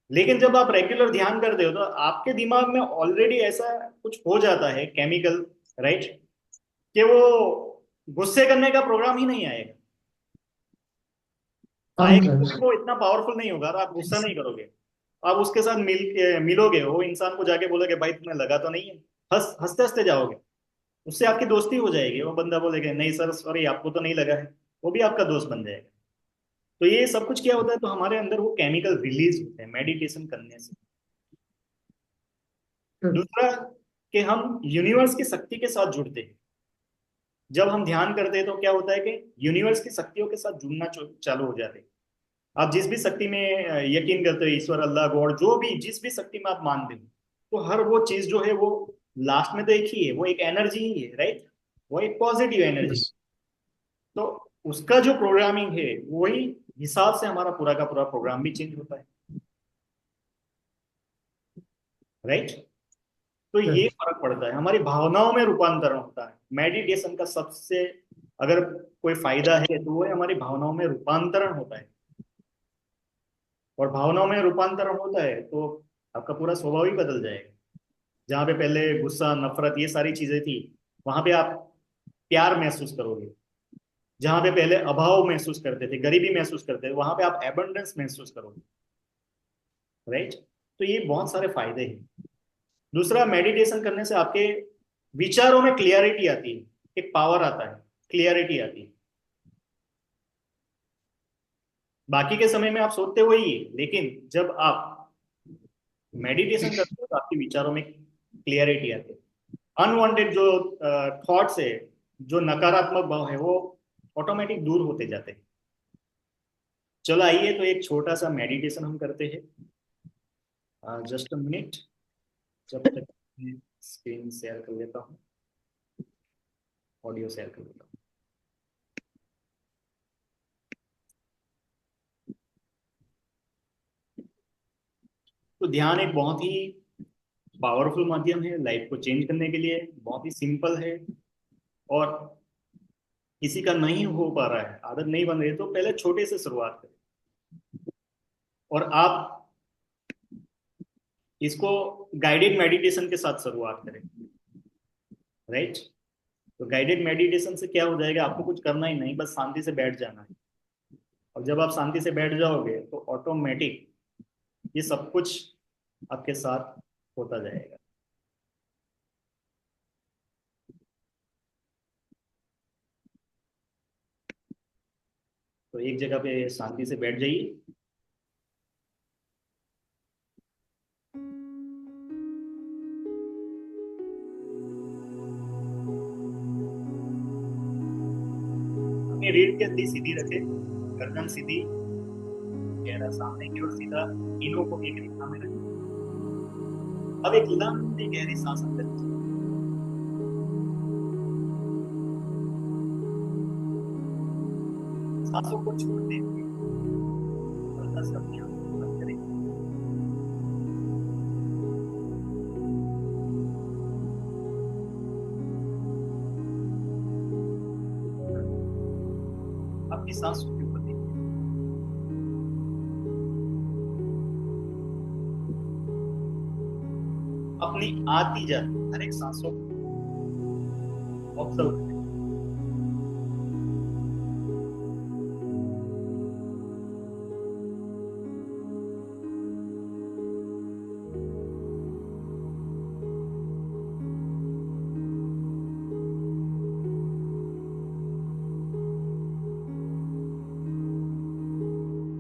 लेकिन जब आप रेगुलर ध्यान करते हो तो आपके दिमाग में ऑलरेडी ऐसा कुछ हो जाता है केमिकल, राइट, कि वो गुस्से करने का प्रोग्राम ही नहीं आएगा। काम आएगा कर तो भी वो इतना पावरफुल नहीं होगा और आप गुस्सा नहीं करोगे। आप उसके साथ मिलोगे, वो इंसान को जाके बोलोगे भाई तुम्हें लगा तो नहीं है, हंसते हंसते जाओगे, उससे आपकी दोस्ती हो जाएगी। वो बंदा बोलेगा नहीं सर सॉरी आपको तो नहीं लगा है, वो भी आपका दोस्त बन जाएगा। तो ये सब कुछ क्या होता है, तो हमारे अंदर वो केमिकल रिलीज होते हैं मेडिटेशन करने से। दूसरा, कि हम यूनिवर्स की शक्ति के साथ जुड़ते हैं। जब हम ध्यान करते हैं तो क्या होता है कि यूनिवर्स की शक्तियों के साथ जुड़ना चालू हो जाते हैं। आप जिस भी शक्ति में यकीन करते हो, ईश्वर, अल्लाह, गॉड, जो भी जिस भी शक्ति में आप मानते हो, तो हर वो चीज जो है वो लास्ट में तो एक ही है, वो एक एनर्जी ही है, राइट? वो एक पॉजिटिव एनर्जी। यस। तो उसका जो प्रोग्रामिंग है वही हिसाब से हमारा पूरा का पूरा प्रोग्राम भी चेंज होता है, राइट? तो ये फर्क पड़ता है, हमारी भावनाओं में रूपांतरण होता है। मेडिटेशन का सबसे अगर कोई फायदा है तो वो है हमारी भावनाओं में रूपांतरण होता है। और भावनाओं में रूपांतरण होता है तो आपका पूरा स्वभाव ही बदल जाएगा। जहाँ पे पहले गुस्सा, नफरत, ये सारी चीजें थी, वहां पे आप प्यार महसूस करोगे। जहाँ पे पहले अभाव महसूस करते थे, गरीबी महसूस करते थे, वहां पे आप एबंडेंस महसूस करोगे, राइट? तो ये बहुत सारे फायदे हैं। दूसरा, मेडिटेशन करने से आपके विचारों में क्लियरिटी आती है, एक पावर आता है, क्लियरिटी आती है। बाकी के समय में आप सोचते हो ही, लेकिन जब आप मेडिटेशन करते हो तो आपके विचारों में क्लियरिटी आती है। अनवांटेड जो थॉट्स है, जो नकारात्मक भाव है, वो ऑटोमेटिक दूर होते जाते हैं। चलो आइए तो एक छोटा सा मेडिटेशन हम करते हैं। जस्ट अ मिनट, जब तक मैं स्क्रीन शेयर कर लेता हूँ, ऑडियो शेयर कर लेता हूँ। तो ध्यान एक बहुत ही पावरफुल माध्यम है लाइफ को चेंज करने के लिए, बहुत ही सिंपल है। और किसी का नहीं हो पा रहा है, आदत नहीं बन रही है, तो पहले छोटे से शुरुआत करें। और आप इसको गाइडेड मेडिटेशन के साथ शुरुआत करें, राइट? तो गाइडेड मेडिटेशन से क्या हो जाएगा, आपको कुछ करना ही नहीं, बस शांति से बैठ जाना है। और जब आप शांति से बैठ जाओगे तो ऑटोमेटिक ये सब कुछ आपके साथ होता जाएगा। तो एक जगह पे शांति से बैठ जाइए। अपनी रीढ़ की हड्डी सीधी रखें, गर्दन सीधी, चेहरा सामने की ओर सीधा, तीनों को एक रेखा में रखें। अब एक लंबी गहरी सांस अंदर लीजिए। सांसों को छोड़ते हुए हल्का सा अपनी आंखें बंद करें। अपनी सांसों के ऊपर देखिए। अपनी आती जाती हर एक सांसों को ऑब्जर्व करें।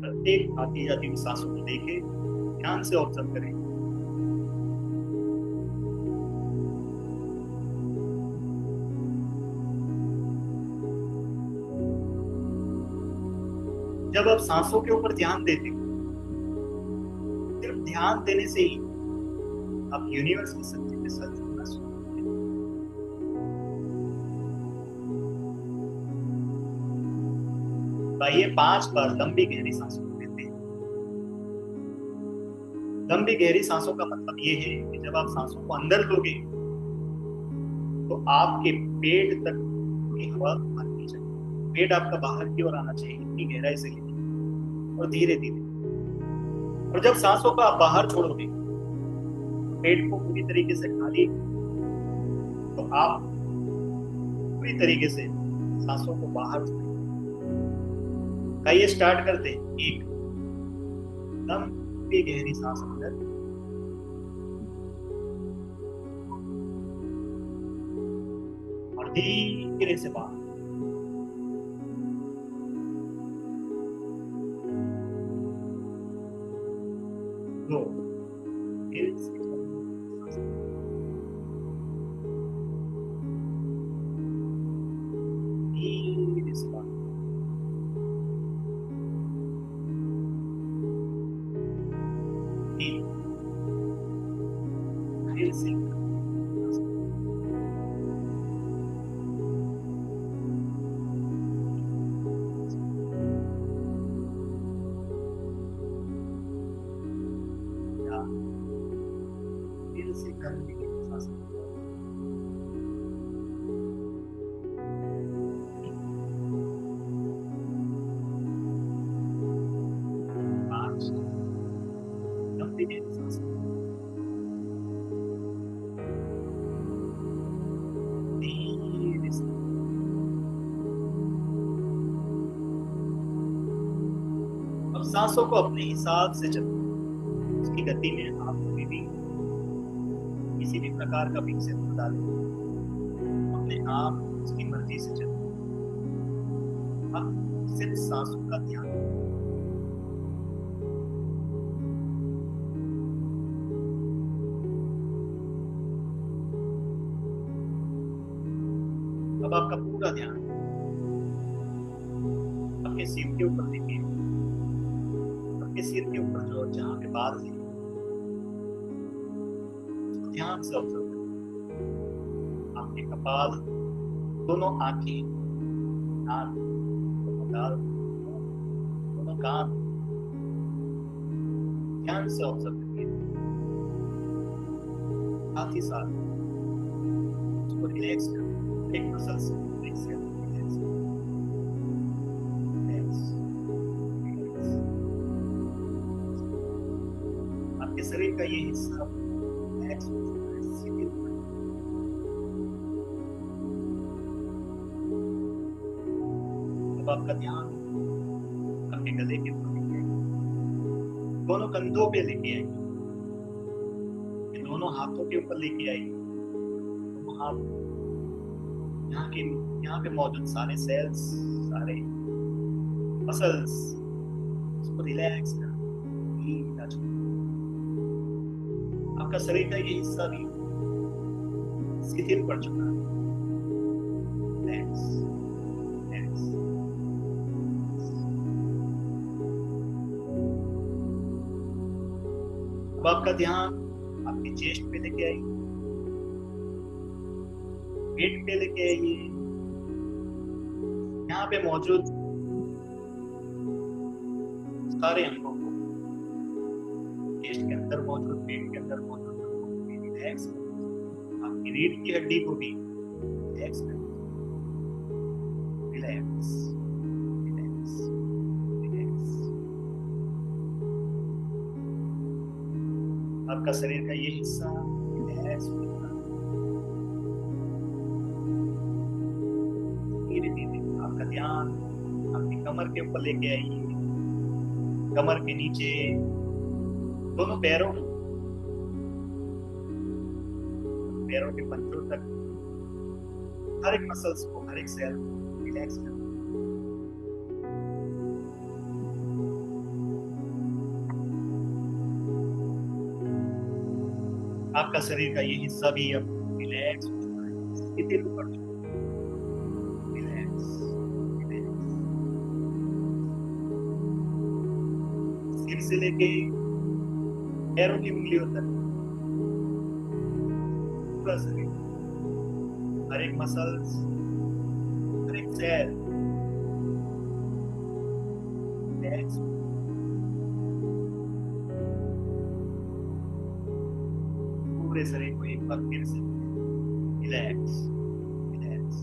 प्रत्येक आती जाती हुई सांसों को देखें, ध्यान से ऑब्जर्व करें। जब आप सांसों के ऊपर ध्यान देते हो, सिर्फ ध्यान देने से ही आप यूनिवर्स की शक्ति के साथ जुड़ना शुरू करते हैं। आइए 5 बार लंबी गहरी सांसों को लेते हैं। लंबी गहरी सांसों का मतलब ये है कि जब आप सांसों को अंदर लोगे तो आपके पेट तक की हवा भरनी चाहिए। पेट आपका बाहर की ओर आना चाहिए, इतनी गहराई से लेके और धीरे धीरे। और जब सांसों को आप बाहर छोड़ोगे, पेट को पूरी तरीके से खाली, तो आप पूरी तरीके से सांसों को बाहर छोड़ेंगे। आइए स्टार्ट करते हैं। एक लंबी गहरी सांस अंदर, और धीरे से बाहर। दो, धीरे से बाहर। तीन, धीरे से करने के सांस। पांच, लंबी गहरी सांस। धीरे से। अब सांसों को अपने हिसाब से चलो, उसकी गति में आप कभी भी किसी भी प्रकार का विक्षेप न डालें। अपने आप उसकी मर्जी से चलो। अब सिर्फ सांसों का ध्यान। अब आपका पूरा ध्यान आपके सिर के ऊपर देखिए। आपके सिर के ऊपर जो जहां पे बाल है, ध्यान से ऑब्जर्व करें। आपके कपाल, दोनों आंखें, नाक, दोनों गाल, दोनों कान, ध्यान से ऑब्जर्व करिए। साथ ही साथ उसको रिलैक्स करें, एक मसल से रिलैक्स करें। आपके शरीर का ये हिस्सा रिलैक्स हो चुका है, सीधे ऊपर। अब आपका ध्यान आपके गले के ऊपर लेके आइए, दोनों कंधों पे लेके आइए, दोनों हाथों के ऊपर लेके आइए। दोनों हाथ यहाँ पे मौजूद सारे सेल्स, सारे मसल्स, उसको रिलैक्स कर, ढीला छोड़। आपका शरीर का ये हिस्सा भी शिथिल पड़ चुका है। Relax, relax. अब आपका ध्यान आपकी चेस्ट पे लेके आइए, पेट पे लेके आइए, यहाँ पे मौजूद सारे अंगों को, चेस्ट के अंदर मौजूद, पेट के अंदर मौजूद अंगों को भी रिलैक्स करें। आपकी रीढ़ की हड्डी को भी रिलैक्स करें। Relax, relax, relax. आपका शरीर का ये हिस्सा रिलैक्स हो रहा है। धीरे धीरे आपका ध्यान आपकी कमर के ऊपर लेके आइए, कमर के नीचे दोनों पैरों के पंजों तक हर एक मसल्स को, हर एक सेल को रिलैक्स करें। आपका शरीर का ये हिस्सा भी अब रिलैक्स हो चुका है, शिथिल पड़ चुका है। Relax, relax. सिर से लेके पैरों की उंगलियों तक पूरा शरीर, हर एक मसल्स, हर एक सेल रिलैक्स। पूरे शरीर को एक बार फिर से रिलैक्स, रिलैक्स।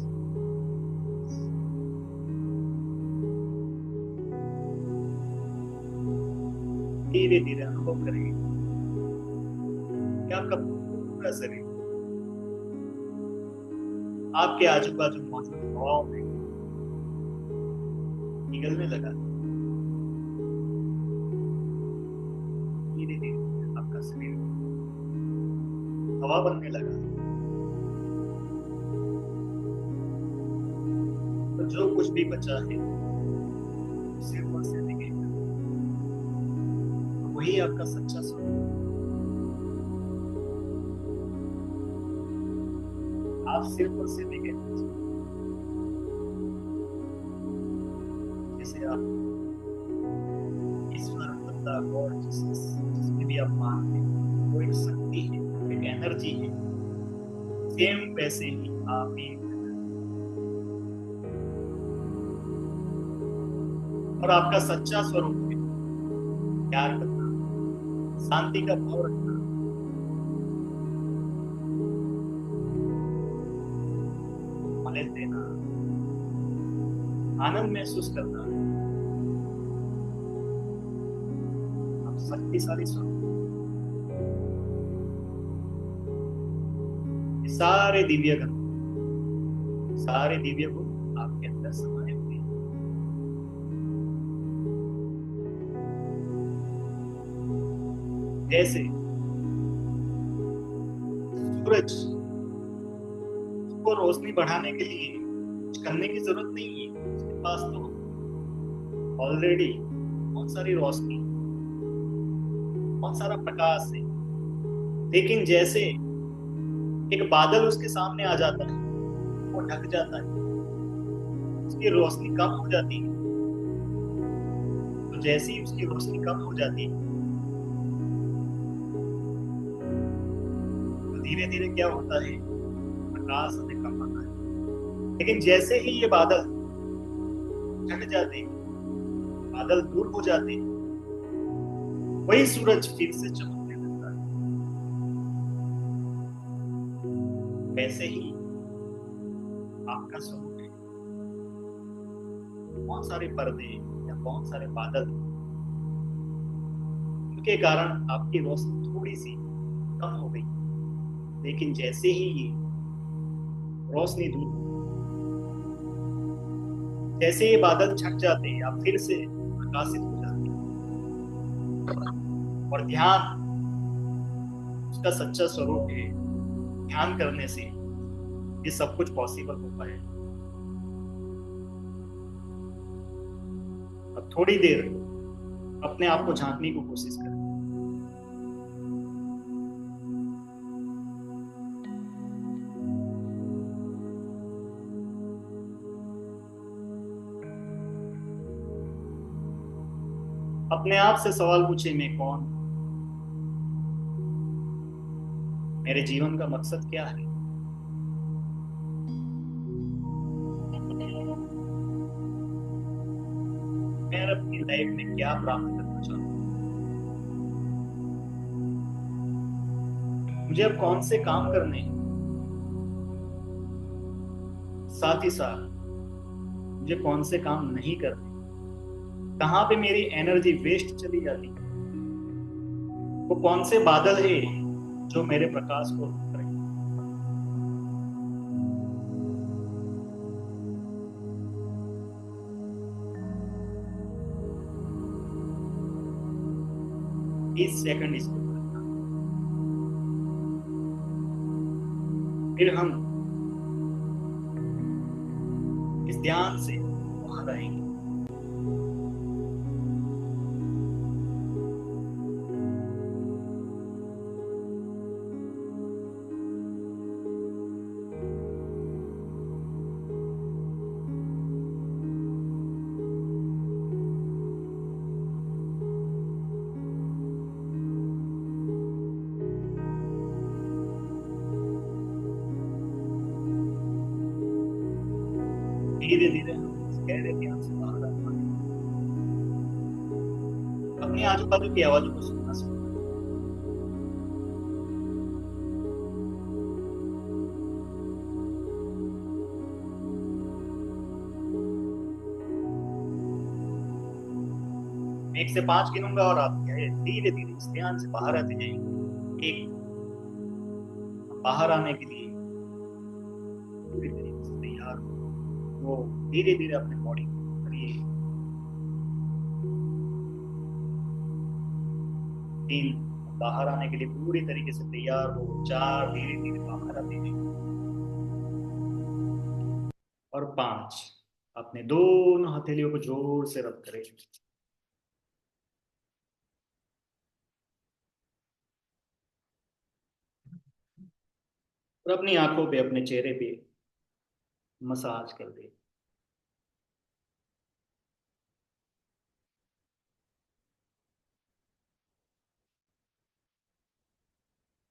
धीरे धीरे अनुभव करें कि आपका पूरा शरीर आपके आजू बाजू मौजूद हवाओं में पिघलने लगा। धीरे धीरे आपका शरीर हवा बनने लगा। तो जो कुछ भी बचा है उसे ऊपर से दिखेगा, वही आपका सच्चा स्वरूप। आप सिर्फ और सिर्फ एक एनर्जी, जैसे आप ईश्वर, खुदा, गॉड, जिसमें भी आप मानते हैं, वो एक शक्ति है, एक एनर्जी है। सेम वैसे ही आप भी, और आपका सच्चा स्वरूप है प्यार करना, शांति का भाव रखना, नॉलेज देना, आनंद महसूस करना। आप शक्तिशाली स्वरूप, सारे दिव्य गुण, सारे दिव्य गुण आपके अंदर समाये हुए हैं। जैसे सूरज को रोशनी बढ़ाने के लिए कुछ करने की जरूरत नहीं है, उसके पास तो ऑलरेडी बहुत सारी रोशनी, बहुत सारा प्रकाश है। लेकिन जैसे एक बादल उसके सामने आ जाता है, वो ढक जाता है, उसकी रोशनी कम हो जाती है। तो जैसे ही उसकी रोशनी कम हो जाती है, तो धीरे धीरे क्या होता है, प्रकाश हमें कम आता है। लेकिन जैसे ही ये बादल ढक जाते हैं, बादल दूर हो जाते हैं, वही सूरज फिर से चमकने लगता है। वैसे ही आपका स्वरूप है। बहुत सारे पर्दे या बहुत सारे बादल, उनके कारण आपकी रोशनी थोड़ी सी कम हो गई। लेकिन जैसे ही ये रोशनी दूर, जैसे ये बादल छट जाते हैं, आप फिर से प्रकाशित हो जाते हैं। और ध्यान उसका सच्चा स्वरूप है। ध्यान करने से ये सब कुछ पॉसिबल हो पाए। और थोड़ी देर अपने आप को झांकने की कोशिश करें। अपने आप से सवाल पूछे, मैं कौन हूं? मेरे जीवन का मकसद क्या है? मैं अपनी लाइफ में क्या प्राप्त करना चाहता हूँ? मुझे अब कौन से काम करने हैं? साथ ही साथ मुझे कौन से काम नहीं करने? कहाँ पे मेरी एनर्जी वेस्ट चली जाती है? वो कौन से बादल है जो मेरे प्रकाश को रोक रहे हैं? इस सेकंड इसको करना। फिर हम इस ध्यान से वहां रहेंगे। धीरे धीरे हम इस गहरे ध्यान से बाहर आ पाएंगे। अपनी आजू बाजू की आवाजों को सुनना शुरू करें। मैं 1 से 5 गिनूंगा और आप क्या है धीरे धीरे इस ध्यान से बाहर आते जाएंगे। एक, बाहर आने के लिए पूरी तरीके से तैयार हो। वो धीरे धीरे अपने बॉडी को करिए। 3, बाहर आने के लिए पूरी तरीके से तैयार हो। 4, धीरे धीरे बाहर आते जाइए। और 5, अपने दोनों हथेलियों को जोर से रब करें। और अपनी आंखों पे, अपने चेहरे पे मसाज कर दे।